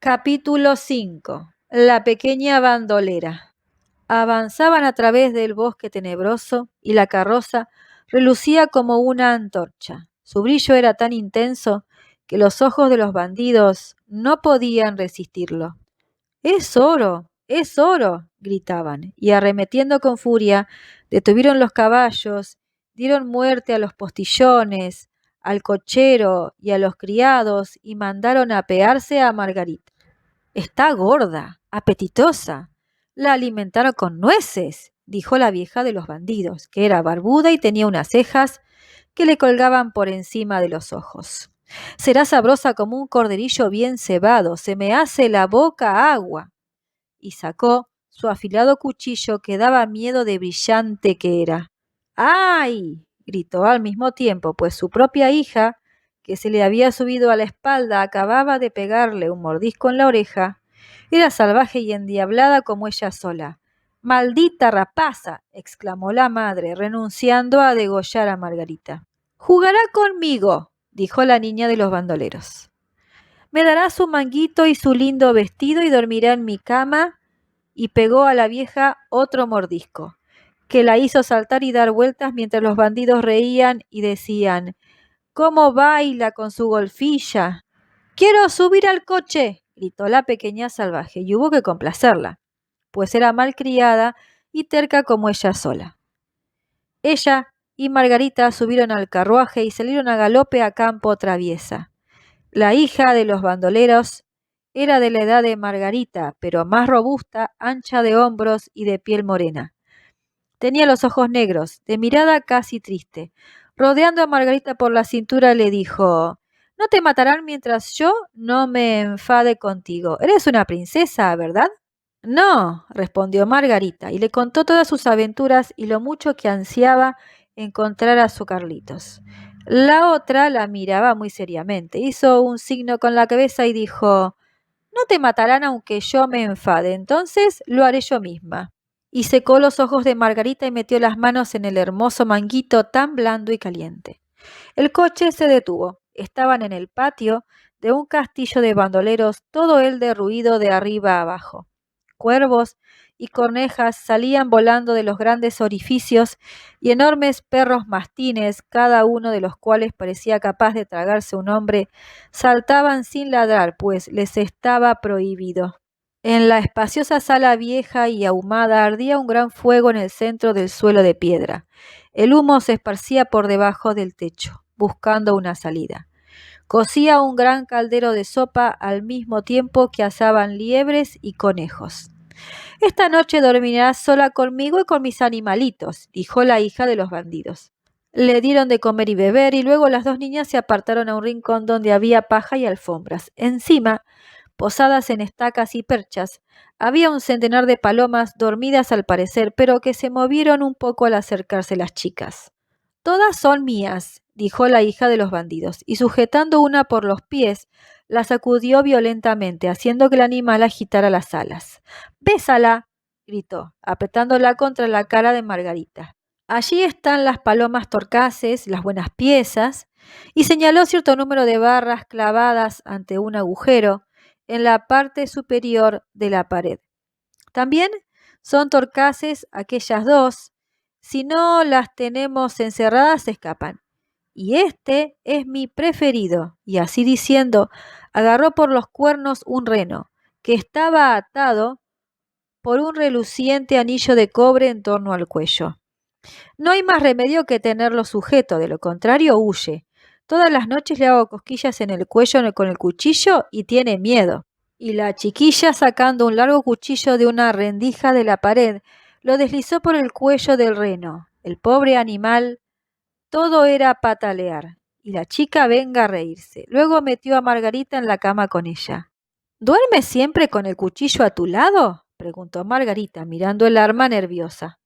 Capítulo 5. La pequeña bandolera. Avanzaban a través del bosque tenebroso y la carroza relucía como una antorcha. Su brillo era tan intenso que los ojos de los bandidos no podían resistirlo. ¡Es oro! ¡Es oro! Gritaban, y arremetiendo con furia, detuvieron los caballos, dieron muerte a los postillones, al cochero y a los criados, y mandaron apearse a Margarita. Está gorda, apetitosa. La alimentaron con nueces, dijo la vieja de los bandidos, que era barbuda y tenía unas cejas que le colgaban por encima de los ojos. Será sabrosa como un corderillo bien cebado, se me hace la boca agua. Y sacó su afilado cuchillo que daba miedo de brillante que era. ¡Ay! Gritó al mismo tiempo, pues su propia hija, que se le había subido a la espalda, acababa de pegarle un mordisco en la oreja. Era salvaje y endiablada como ella sola. ¡Maldita rapaza! Exclamó la madre, renunciando a degollar a Margarita. Jugará conmigo, dijo la niña de los bandoleros. Me dará su manguito y su lindo vestido y dormirá en mi cama. Y pegó a la vieja otro mordisco, que la hizo saltar y dar vueltas mientras los bandidos reían y decían: «¿Cómo baila con su golfilla?» «¡Quiero subir al coche!», gritó la pequeña salvaje, y hubo que complacerla, pues era malcriada y terca como ella sola. Ella y Margarita subieron al carruaje y salieron a galope a campo traviesa. La hija de los bandoleros era de la edad de Margarita, pero más robusta, ancha de hombros y de piel morena. Tenía los ojos negros, de mirada casi triste. Rodeando a Margarita por la cintura le dijo: «No te matarán mientras yo no me enfade contigo. Eres una princesa, ¿verdad?» «No», respondió Margarita, y le contó todas sus aventuras y lo mucho que ansiaba encontrar a su Carlitos. La otra la miraba muy seriamente, hizo un signo con la cabeza y dijo: «No te matarán aunque yo me enfade, entonces lo haré yo misma». Y secó los ojos de Margarita y metió las manos en el hermoso manguito tan blando y caliente. El coche se detuvo. Estaban en el patio de un castillo de bandoleros, todo él derruido de arriba a abajo. Cuervos y cornejas salían volando de los grandes orificios y enormes perros mastines, cada uno de los cuales parecía capaz de tragarse un hombre, saltaban sin ladrar, pues les estaba prohibido. En la espaciosa sala vieja y ahumada ardía un gran fuego en el centro del suelo de piedra. El humo se esparcía por debajo del techo, buscando una salida. Cocía un gran caldero de sopa al mismo tiempo que asaban liebres y conejos. «Esta noche dormirás sola conmigo y con mis animalitos», dijo la hija de los bandidos. Le dieron de comer y beber y luego las dos niñas se apartaron a un rincón donde había paja y alfombras. Encima, posadas en estacas y perchas, había un centenar de palomas dormidas al parecer, pero que se movieron un poco al acercarse las chicas. Todas son mías, dijo la hija de los bandidos, y sujetando una por los pies, la sacudió violentamente, haciendo que el animal agitara las alas. «¡Bésala!», gritó, apretándola contra la cara de Margarita. «Allí están las palomas torcaces, las buenas piezas», y señaló cierto número de barras clavadas ante un agujero en la parte superior de la pared. «También son torcaces aquellas dos. Si no las tenemos encerradas, se escapan. Y este es mi preferido». Y así diciendo, agarró por los cuernos un reno, que estaba atado por un reluciente anillo de cobre en torno al cuello. «No hay más remedio que tenerlo sujeto, de lo contrario huye. Todas las noches le hago cosquillas en el cuello con el cuchillo y tiene miedo». Y la chiquilla, sacando un largo cuchillo de una rendija de la pared, lo deslizó por el cuello del reno. El pobre animal, todo era patalear, y la chica venga a reírse. Luego metió a Margarita en la cama con ella. «¿Duermes siempre con el cuchillo a tu lado?», preguntó Margarita, mirando el arma nerviosa.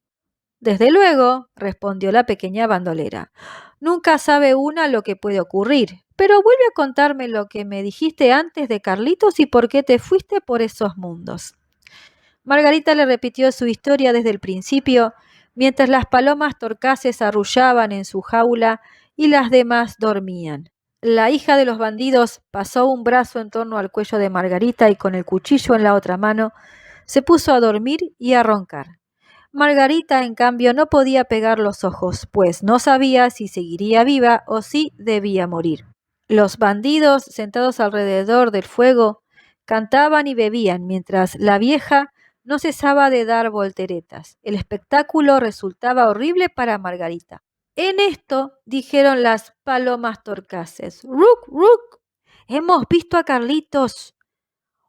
«Desde luego», respondió la pequeña bandolera. «Nunca sabe una lo que puede ocurrir. Pero vuelve a contarme lo que me dijiste antes de Carlitos y por qué te fuiste por esos mundos». Margarita le repitió su historia desde el principio, mientras las palomas torcaces arrullaban en su jaula y las demás dormían. La hija de los bandidos pasó un brazo en torno al cuello de Margarita y con el cuchillo en la otra mano se puso a dormir y a roncar. Margarita, en cambio, no podía pegar los ojos, pues no sabía si seguiría viva o si debía morir. Los bandidos, sentados alrededor del fuego, cantaban y bebían, mientras la vieja no cesaba de dar volteretas. El espectáculo resultaba horrible para Margarita. En esto dijeron las palomas torcaces: «¡Ruc, ruc! Hemos visto a Carlitos.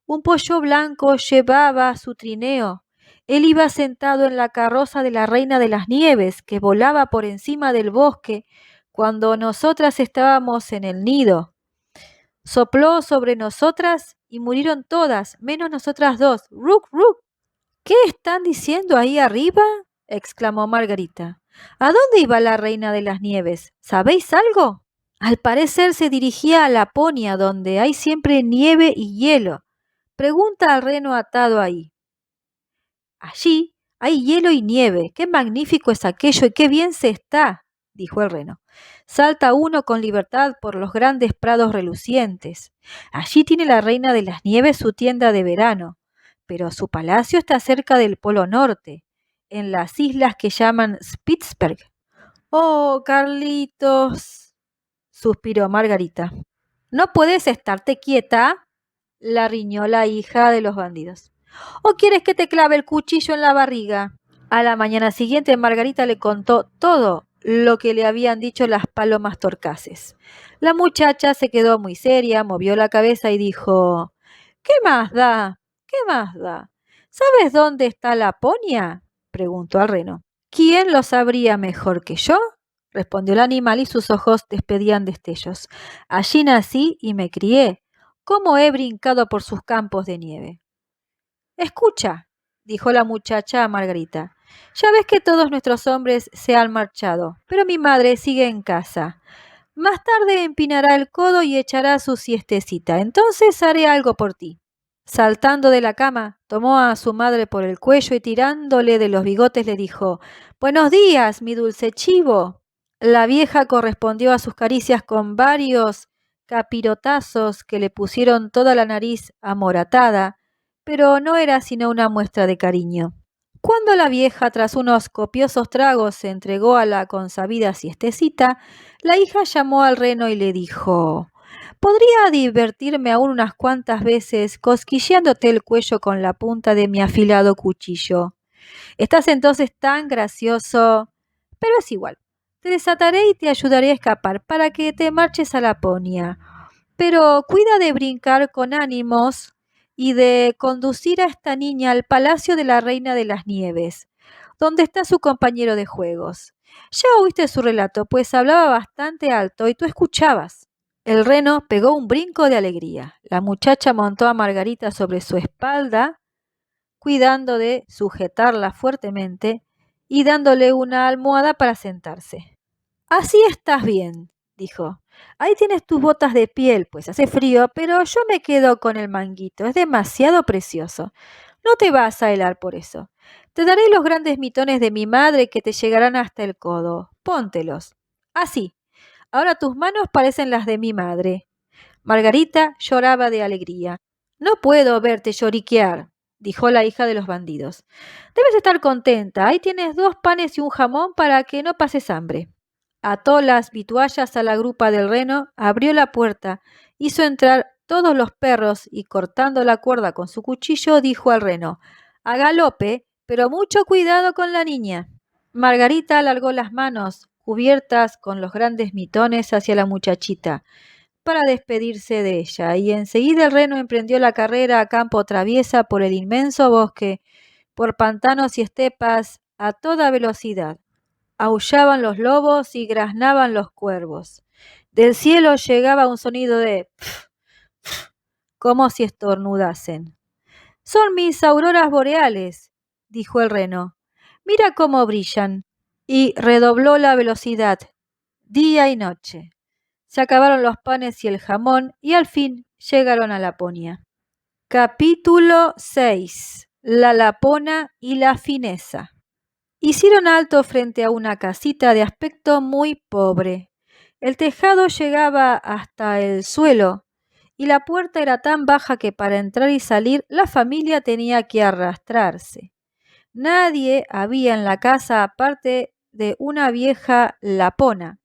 Un pollo blanco llevaba su trineo. Él iba sentado en la carroza de la Reina de las Nieves, que volaba por encima del bosque cuando nosotras estábamos en el nido. Sopló sobre nosotras y murieron todas, menos nosotras dos. ¡Ruc, ruc!». «¿Qué están diciendo ahí arriba?», exclamó Margarita. «¿A dónde iba la Reina de las Nieves? ¿Sabéis algo?». «Al parecer se dirigía a Laponia, donde hay siempre nieve y hielo. Pregunta al reno atado ahí». «Allí hay hielo y nieve. ¡Qué magnífico es aquello y qué bien se está!», dijo el reno. «Salta uno con libertad por los grandes prados relucientes. Allí tiene la Reina de las Nieves su tienda de verano, pero su palacio está cerca del Polo Norte, en las islas que llaman Spitzberg». «Oh, Carlitos», suspiró Margarita. «¿No puedes estarte quieta?», la riñó la hija de los bandidos. «¿O quieres que te clave el cuchillo en la barriga?». A la mañana siguiente Margarita le contó todo lo que le habían dicho las palomas torcaces. La muchacha se quedó muy seria, movió la cabeza y dijo: «¿Qué más da? ¿Qué más da? ¿Sabes dónde está Laponia?», preguntó al reno. «¿Quién lo sabría mejor que yo?», respondió el animal y sus ojos despedían destellos. «Allí nací y me crié. ¿Cómo he brincado por sus campos de nieve?». «Escucha», dijo la muchacha a Margarita, «ya ves que todos nuestros hombres se han marchado, pero mi madre sigue en casa. Más tarde empinará el codo y echará su siestecita. Entonces haré algo por ti». Saltando de la cama, tomó a su madre por el cuello y tirándole de los bigotes le dijo: «Buenos días, mi dulce chivo». La vieja correspondió a sus caricias con varios capirotazos que le pusieron toda la nariz amoratada, pero no era sino una muestra de cariño. Cuando la vieja, tras unos copiosos tragos, se entregó a la consabida siestecita, la hija llamó al reno y le dijo: «¿Podría divertirme aún unas cuantas veces cosquilleándote el cuello con la punta de mi afilado cuchillo? Estás entonces tan gracioso, pero es igual. Te desataré y te ayudaré a escapar para que te marches a Laponia. Pero cuida de brincar con ánimos y de conducir a esta niña al palacio de la Reina de las Nieves, donde está su compañero de juegos. Ya oíste su relato, pues hablaba bastante alto y tú escuchabas». El reno pegó un brinco de alegría. La muchacha montó a Margarita sobre su espalda, cuidando de sujetarla fuertemente y dándole una almohada para sentarse. Así estás bien, dijo. Ahí tienes tus botas de piel, pues hace frío, pero yo me quedo con el manguito, es demasiado precioso. No te vas a helar por eso. Te daré los grandes mitones de mi madre que te llegarán hasta el codo. Póntelos. Así. Ahora tus manos parecen las de mi madre. Margarita lloraba de alegría. No puedo verte lloriquear, dijo la hija de los bandidos. Debes estar contenta. Ahí tienes 2 panes y un jamón para que no pases hambre. Ató las vituallas a la grupa del reno, abrió la puerta, hizo entrar todos los perros y cortando la cuerda con su cuchillo dijo al reno: a galope, pero mucho cuidado con la niña. Margarita alargó las manos, cubiertas con los grandes mitones, hacia la muchachita, para despedirse de ella, y enseguida el reno emprendió la carrera a campo traviesa por el inmenso bosque, por pantanos y estepas, a toda velocidad. Aullaban los lobos y graznaban los cuervos. Del cielo llegaba un sonido de pf, pf, como si estornudasen. Son mis auroras boreales, dijo el reno. Mira cómo brillan. Y redobló la velocidad, día y noche. Se acabaron los panes y el jamón y al fin llegaron a Laponia. Capítulo 6. La Lapona y la fineza. Hicieron alto frente a una casita de aspecto muy pobre. El tejado llegaba hasta el suelo y la puerta era tan baja que para entrar y salir la familia tenía que arrastrarse. Nadie había en la casa aparte de una vieja lapona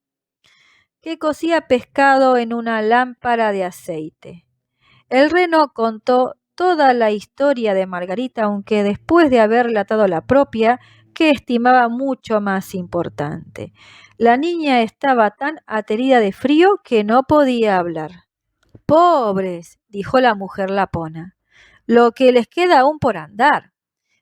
que cocía pescado en una lámpara de aceite. El reno contó toda la historia de Margarita, aunque después de haber relatado la propia, que estimaba mucho más importante. La niña estaba tan aterida de frío que no podía hablar. Pobres, dijo la mujer lapona, lo que les queda aún por andar.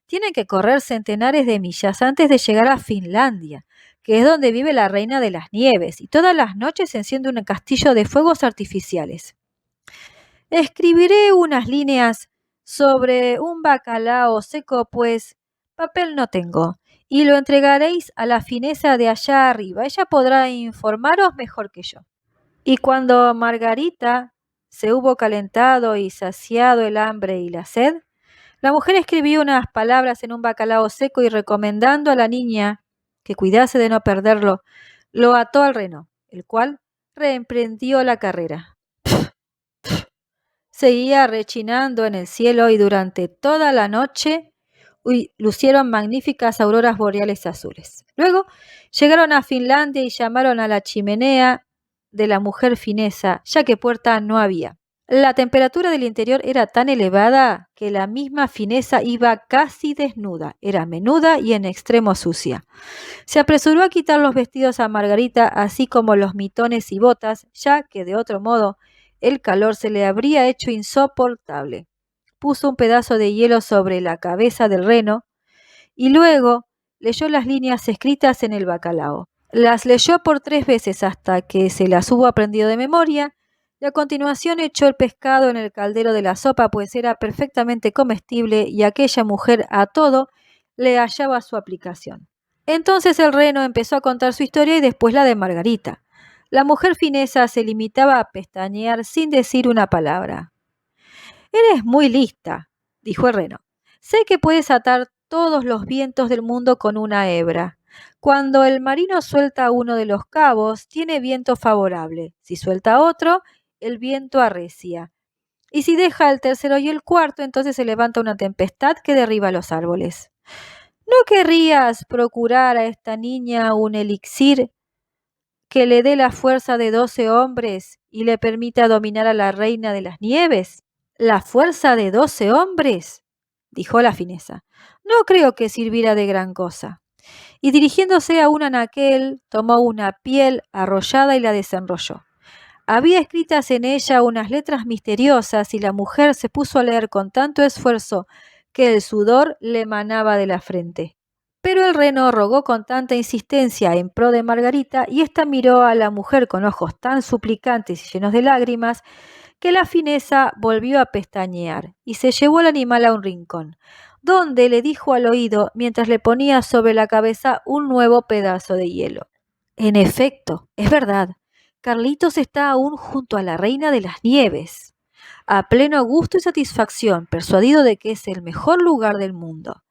Tienen que correr centenares de millas antes de llegar a Finlandia, que es donde vive la reina de las nieves, y todas las noches se enciende un castillo de fuegos artificiales. Escribiré unas líneas sobre un bacalao seco, pues papel no tengo, y lo entregaréis a la fineza de allá arriba. Ella podrá informaros mejor que yo. Y cuando Margarita se hubo calentado y saciado el hambre y la sed, la mujer escribió unas palabras en un bacalao seco y recomendando a la niña que cuidase de no perderlo, lo ató al reno, el cual reemprendió la carrera. Seguía rechinando en el cielo y durante toda la noche lucieron magníficas auroras boreales azules. Luego llegaron a Finlandia y llamaron a la chimenea de la mujer finesa, ya que puerta no había. La temperatura del interior era tan elevada que la misma finesa iba casi desnuda, era menuda y en extremo sucia. Se apresuró a quitar los vestidos a Margarita, así como los mitones y botas, ya que de otro modo el calor se le habría hecho insoportable. Puso un pedazo de hielo sobre la cabeza del reno y luego leyó las líneas escritas en el bacalao. Las leyó por 3 veces hasta que se las hubo aprendido de memoria y a continuación echó el pescado en el caldero de la sopa, pues era perfectamente comestible y aquella mujer a todo le hallaba su aplicación. Entonces el reno empezó a contar su historia y después la de Margarita. La mujer finesa se limitaba a pestañear sin decir una palabra. Eres muy lista, dijo el reno. Sé que puedes atar todos los vientos del mundo con una hebra. Cuando el marino suelta uno de los cabos, tiene viento favorable. Si suelta otro, el viento arrecia. Y si deja el tercero y el cuarto, entonces se levanta una tempestad que derriba los árboles. ¿No querrías procurar a esta niña un elixir que le dé la fuerza de 12 hombres y le permita dominar a la reina de las nieves? ¿La fuerza de 12 hombres? Dijo la finesa. No creo que sirviera de gran cosa. Y dirigiéndose a un anaquel, tomó una piel arrollada y la desenrolló. Había escritas en ella unas letras misteriosas y la mujer se puso a leer con tanto esfuerzo que el sudor le manaba de la frente. Pero el reno rogó con tanta insistencia en pro de Margarita y ésta miró a la mujer con ojos tan suplicantes y llenos de lágrimas que la finesa volvió a pestañear y se llevó al animal a un rincón, donde le dijo al oído mientras le ponía sobre la cabeza un nuevo pedazo de hielo: En efecto, es verdad. Carlitos está aún junto a la Reina de las Nieves, a pleno gusto y satisfacción, persuadido de que es el mejor lugar del mundo.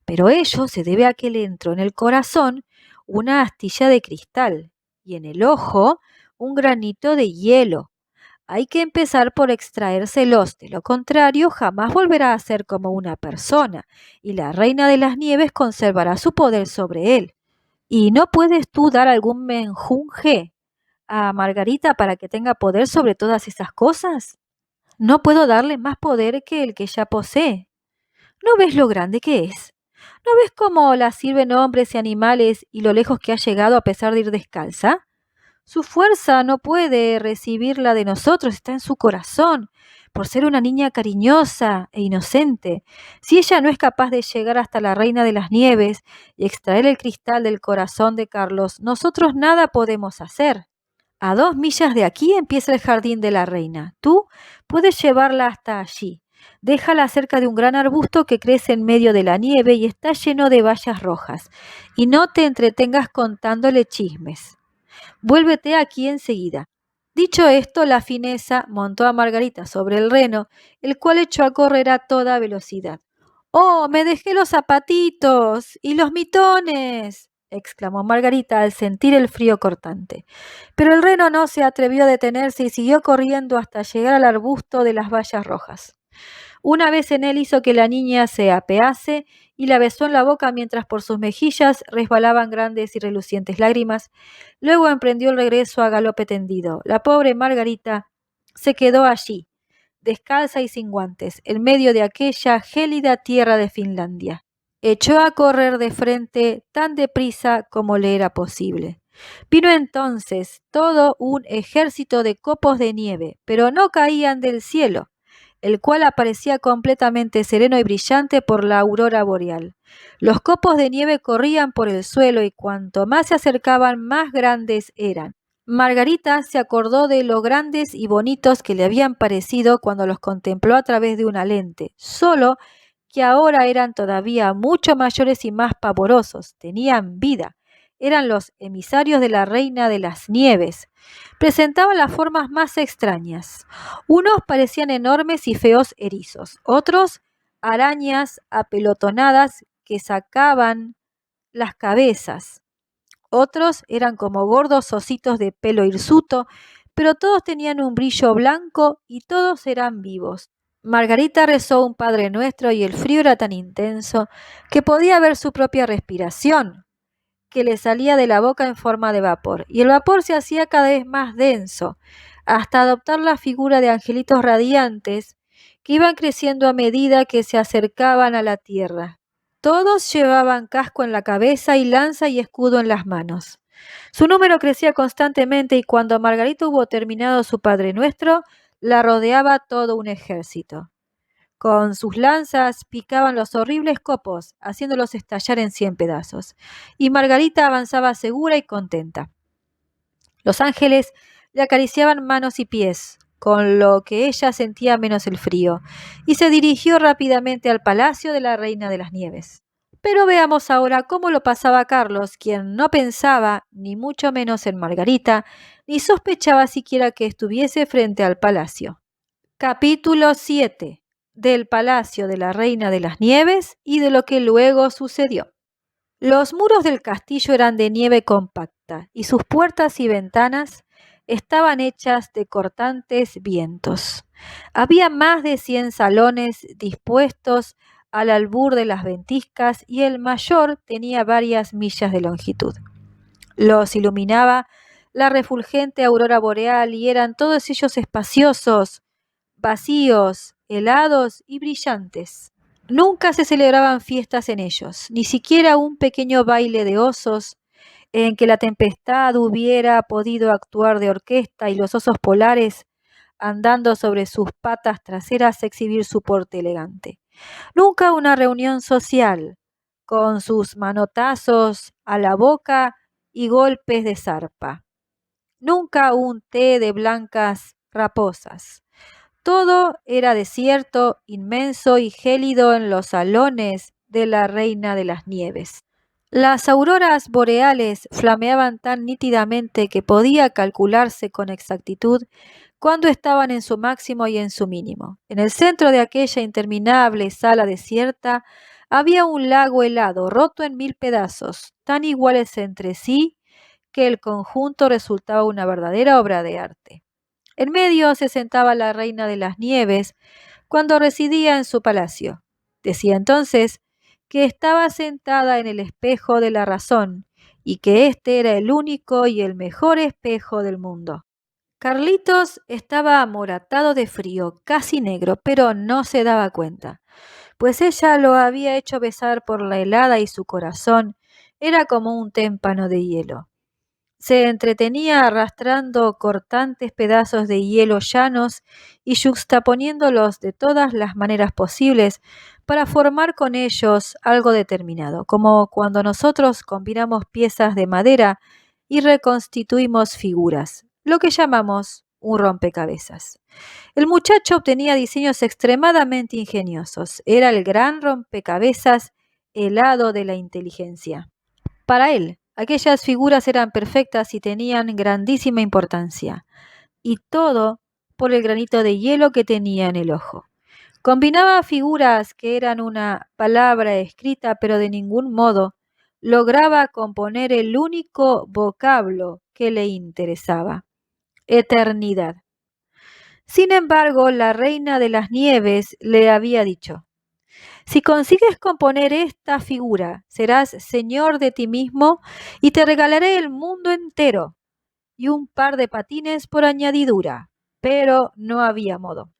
Pero ello se debe a que le entró en el corazón una astilla de cristal y en el ojo un granito de hielo. Hay que empezar por extraérselos, de lo contrario jamás volverá a ser como una persona, y la Reina de las Nieves conservará su poder sobre él. ¿Y no puedes tú dar algún menjunje a Margarita para que tenga poder sobre todas esas cosas? No puedo darle más poder que el que ya posee. ¿No ves lo grande que es? ¿No ves cómo la sirven hombres y animales y lo lejos que ha llegado a pesar de ir descalza? Su fuerza no puede recibirla de nosotros, está en su corazón, por ser una niña cariñosa e inocente. Si ella no es capaz de llegar hasta la Reina de las Nieves y extraer el cristal del corazón de Carlos, nosotros nada podemos hacer. A 2 millas de aquí empieza el jardín de la reina. Tú puedes llevarla hasta allí. Déjala cerca de un gran arbusto que crece en medio de la nieve y está lleno de bayas rojas. Y no te entretengas contándole chismes. Vuélvete aquí enseguida. Dicho esto, la fineza montó a Margarita sobre el reno, el cual echó a correr a toda velocidad. ¡Oh, me dejé los zapatitos y los mitones! Exclamó Margarita al sentir el frío cortante. Pero el reno no se atrevió a detenerse y siguió corriendo hasta llegar al arbusto de las bayas rojas. Una vez en él hizo que la niña se apease y la besó en la boca mientras por sus mejillas resbalaban grandes y relucientes lágrimas. Luego emprendió el regreso a galope tendido. La pobre Margarita se quedó allí, descalza y sin guantes, en medio de aquella gélida tierra de Finlandia. Echó a correr de frente tan deprisa como le era posible. Vino entonces todo un ejército de copos de nieve, pero no caían del cielo, el cual aparecía completamente sereno y brillante por la aurora boreal. Los copos de nieve corrían por el suelo y cuanto más se acercaban, más grandes eran. Margarita se acordó de lo grandes y bonitos que le habían parecido cuando los contempló a través de una lente, solo que ahora eran todavía mucho mayores y más pavorosos, tenían vida, eran los emisarios de la Reina de las Nieves. Presentaban las formas más extrañas. Unos parecían enormes y feos erizos, otros arañas apelotonadas que sacaban las cabezas. Otros eran como gordos ositos de pelo hirsuto, pero todos tenían un brillo blanco y todos eran vivos. Margarita rezó un Padre Nuestro y el frío era tan intenso que podía ver su propia respiración, que le salía de la boca en forma de vapor, y el vapor se hacía cada vez más denso, hasta adoptar la figura de angelitos radiantes que iban creciendo a medida que se acercaban a la tierra. Todos llevaban casco en la cabeza y lanza y escudo en las manos. Su número crecía constantemente y cuando Margarita hubo terminado su Padre Nuestro, la rodeaba todo un ejército. Con sus lanzas picaban los horribles copos, haciéndolos estallar en 100 pedazos, y Margarita avanzaba segura y contenta. Los ángeles le acariciaban manos y pies, con lo que ella sentía menos el frío, y se dirigió rápidamente al palacio de la Reina de las Nieves. Pero veamos ahora cómo lo pasaba Carlos, quien no pensaba, ni mucho menos en Margarita, ni sospechaba siquiera que estuviese frente al palacio. Capítulo 7. Del palacio de la Reina de las Nieves y de lo que luego sucedió. Los muros del castillo eran de nieve compacta y sus puertas y ventanas estaban hechas de cortantes vientos. Había más de 100 salones dispuestos al albur de las ventiscas y el mayor tenía varias millas de longitud. Los iluminaba la refulgente aurora boreal y eran todos ellos espaciosos, vacíos, helados y brillantes. Nunca se celebraban fiestas en ellos, ni siquiera un pequeño baile de osos en que la tempestad hubiera podido actuar de orquesta y los osos polares, andando sobre sus patas traseras, exhibir su porte elegante. Nunca una reunión social, con sus manotazos a la boca y golpes de zarpa. Nunca un té de blancas raposas. Todo era desierto, inmenso y gélido en los salones de la Reina de las Nieves. Las auroras boreales flameaban tan nítidamente que podía calcularse con exactitud cuándo estaban en su máximo y en su mínimo. En el centro de aquella interminable sala desierta había un lago helado, roto en 1000 pedazos, tan iguales entre sí que el conjunto resultaba una verdadera obra de arte. En medio se sentaba la reina de las nieves cuando residía en su palacio. Decía entonces que estaba sentada en el espejo de la razón y que éste era el único y el mejor espejo del mundo. Carlitos estaba amoratado de frío, casi negro, pero no se daba cuenta, pues ella lo había hecho besar por la helada y su corazón era como un témpano de hielo. Se entretenía arrastrando cortantes pedazos de hielo llanos y yuxtaponiéndolos de todas las maneras posibles para formar con ellos algo determinado, como cuando nosotros combinamos piezas de madera y reconstituimos figuras, lo que llamamos un rompecabezas. El muchacho obtenía diseños extremadamente ingeniosos. Era el gran rompecabezas helado de la inteligencia. Para él, aquellas figuras eran perfectas y tenían grandísima importancia, y todo por el granito de hielo que tenía en el ojo. Combinaba figuras que eran una palabra escrita, pero de ningún modo lograba componer el único vocablo que le interesaba: eternidad. Sin embargo, la reina de las nieves le había dicho: si consigues componer esta figura, serás señor de ti mismo y te regalaré el mundo entero y un par de patines por añadidura. Pero no había modo.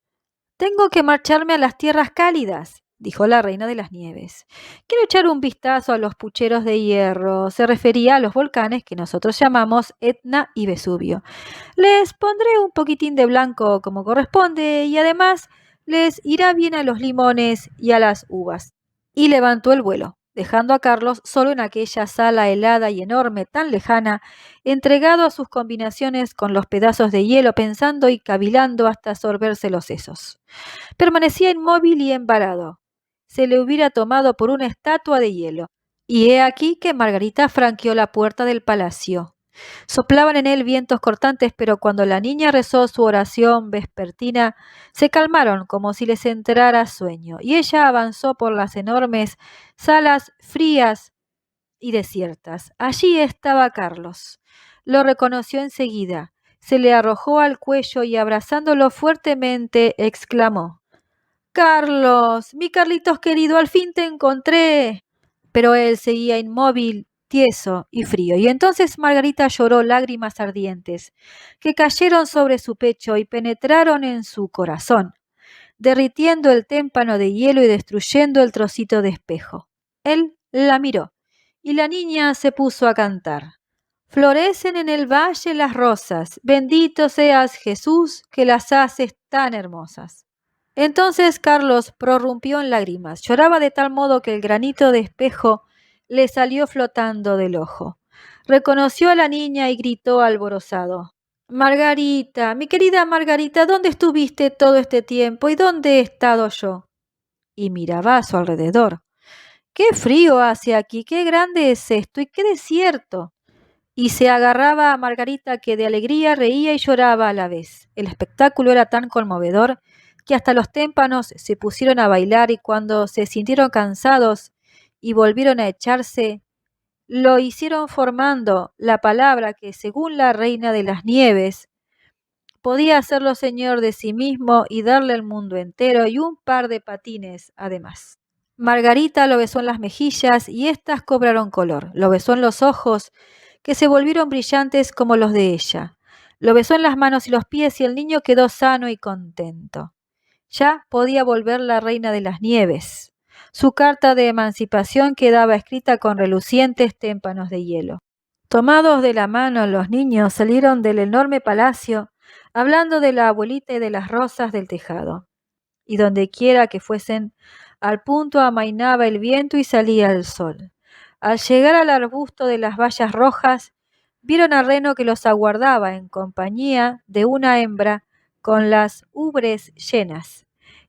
Tengo que marcharme a las tierras cálidas, dijo la reina de las nieves. Quiero echar un vistazo a los pucheros de hierro. Se refería a los volcanes que nosotros llamamos Etna y Vesubio. Les pondré un poquitín de blanco como corresponde y además les irá bien a los limones y a las uvas. Y levantó el vuelo, dejando a Carlos solo en aquella sala helada y enorme, tan lejana, entregado a sus combinaciones con los pedazos de hielo, pensando y cavilando hasta sorberse los sesos. Permanecía inmóvil y embarado. Se le hubiera tomado por una estatua de hielo. Y he aquí que Margarita franqueó la puerta del palacio. Soplaban en él vientos cortantes, pero cuando la niña rezó su oración vespertina, se calmaron como si les entrara sueño, y ella avanzó por las enormes salas frías y desiertas. Allí estaba Carlos. Lo reconoció enseguida, se le arrojó al cuello y abrazándolo fuertemente exclamó: Carlos, mi Carlitos querido, al fin te encontré. Pero él seguía inmóvil, tieso y frío, y entonces Margarita lloró lágrimas ardientes, que cayeron sobre su pecho y penetraron en su corazón, derritiendo el témpano de hielo y destruyendo el trocito de espejo. Él la miró, y la niña se puso a cantar: florecen en el valle las rosas, bendito seas Jesús, que las haces tan hermosas. Entonces Carlos prorrumpió en lágrimas. Lloraba de tal modo que el granito de espejo le salió flotando del ojo. Reconoció a la niña y gritó alborozado: Margarita, mi querida Margarita, ¿dónde estuviste todo este tiempo y dónde he estado yo? Y miraba a su alrededor. ¡Qué frío hace aquí! ¡Qué grande es esto! ¡Y qué desierto! Y se agarraba a Margarita, que de alegría reía y lloraba a la vez. El espectáculo era tan conmovedor que hasta los témpanos se pusieron a bailar, y cuando se sintieron cansados y volvieron a echarse, lo hicieron formando la palabra que, según la reina de las nieves, podía hacerlo señor de sí mismo y darle el mundo entero y un par de patines además. Margarita lo besó en las mejillas y éstas cobraron color. Lo besó en los ojos, que se volvieron brillantes como los de ella. Lo besó en las manos y los pies, y el niño quedó sano y contento. Ya podía volver la reina de las nieves. Su carta de emancipación quedaba escrita con relucientes témpanos de hielo. Tomados de la mano, los niños salieron del enorme palacio, hablando de la abuelita y de las rosas del tejado. Y dondequiera que fuesen, al punto amainaba el viento y salía el sol. Al llegar al arbusto de las bayas rojas, vieron a Reno, que los aguardaba en compañía de una hembra con las ubres llenas,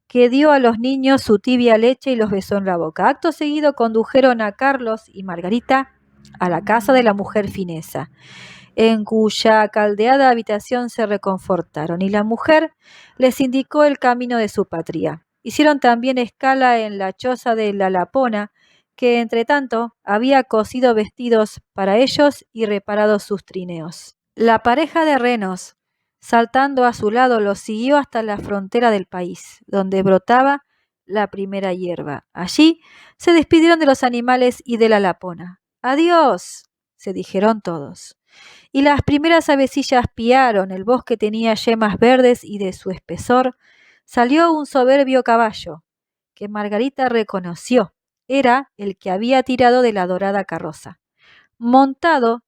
que dio a los niños su tibia leche y los besó en la boca. Acto seguido condujeron a Carlos y Margarita a la casa de la mujer finesa, en cuya caldeada habitación se reconfortaron, y la mujer les indicó el camino de su patria. Hicieron también escala en la choza de la Lapona, que entretanto había cosido vestidos para ellos y reparado sus trineos. La pareja de renos, saltando a su lado, los siguió hasta la frontera del país, donde brotaba la primera hierba. Allí se despidieron de los animales y de la Lapona. ¡Adiós!, se dijeron todos. Y las primeras avecillas piaron, el bosque tenía yemas verdes y de su espesor salió un soberbio caballo, que Margarita reconoció. Era el que había tirado de la dorada carroza, montado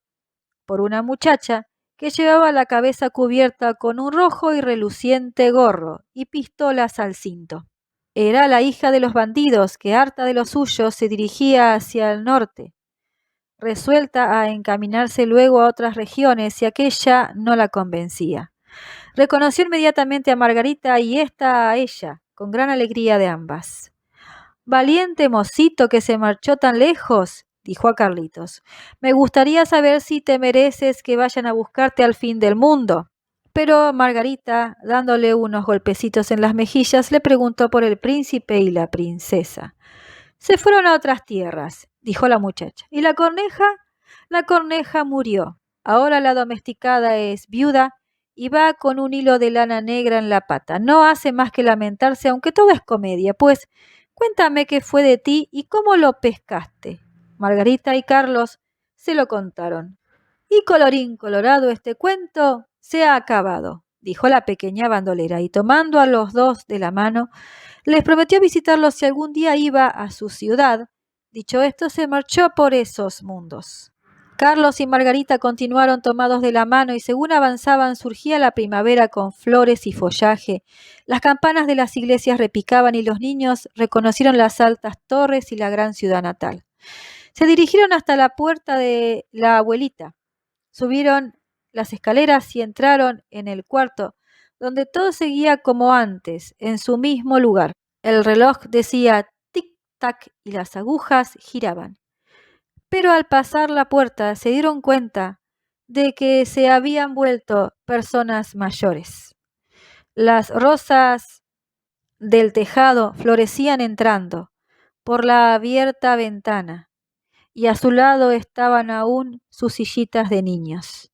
por una muchacha que llevaba la cabeza cubierta con un rojo y reluciente gorro y pistolas al cinto. Era la hija de los bandidos que, harta de lo suyo, se dirigía hacia el norte, resuelta a encaminarse luego a otras regiones si aquella no la convencía. Reconoció inmediatamente a Margarita y ésta a ella, con gran alegría de ambas. «Valiente mocito que se marchó tan lejos», dijo a Carlitos. «Me gustaría saber si te mereces que vayan a buscarte al fin del mundo». Pero Margarita, dándole unos golpecitos en las mejillas, le preguntó por el príncipe y la princesa. «Se fueron a otras tierras», dijo la muchacha. «¿Y la corneja?» «La corneja murió. Ahora la domesticada es viuda y va con un hilo de lana negra en la pata. No hace más que lamentarse, aunque todo es comedia. Pues cuéntame qué fue de ti y cómo lo pescaste». Margarita y Carlos se lo contaron. «Y colorín colorado, este cuento se ha acabado», dijo la pequeña bandolera, y tomando a los dos de la mano, les prometió visitarlos si algún día iba a su ciudad. Dicho esto, se marchó por esos mundos. Carlos y Margarita continuaron tomados de la mano, y según avanzaban surgía la primavera con flores y follaje. Las campanas de las iglesias repicaban y los niños reconocieron las altas torres y la gran ciudad natal. Se dirigieron hasta la puerta de la abuelita, subieron las escaleras y entraron en el cuarto, donde todo seguía como antes, en su mismo lugar. El reloj decía tic-tac y las agujas giraban. Pero al pasar la puerta se dieron cuenta de que se habían vuelto personas mayores. Las rosas del tejado florecían entrando por la abierta ventana, y a su lado estaban aún sus sillitas de niños.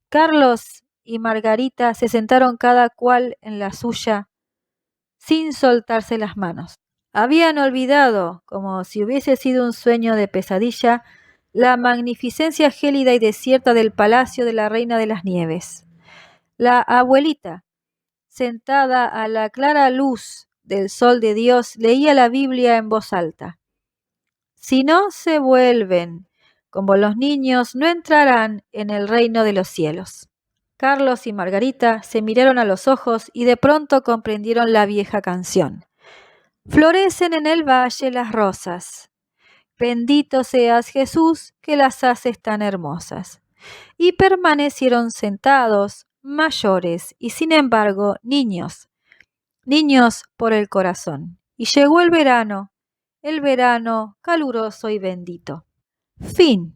Carlos y Margarita se sentaron cada cual en la suya, sin soltarse las manos. Habían olvidado, como si hubiese sido un sueño de pesadilla, la magnificencia gélida y desierta del palacio de la Reina de las Nieves. La abuelita, sentada a la clara luz del sol de Dios, leía la Biblia en voz alta. «Si no se vuelven como los niños, no entrarán en el reino de los cielos». Carlos y Margarita se miraron a los ojos y de pronto comprendieron la vieja canción. «Florecen en el valle las rosas. Bendito seas, Jesús, que las haces tan hermosas». Y permanecieron sentados, mayores y sin embargo niños, niños por el corazón. Y llegó el verano caluroso y bendito. Fin.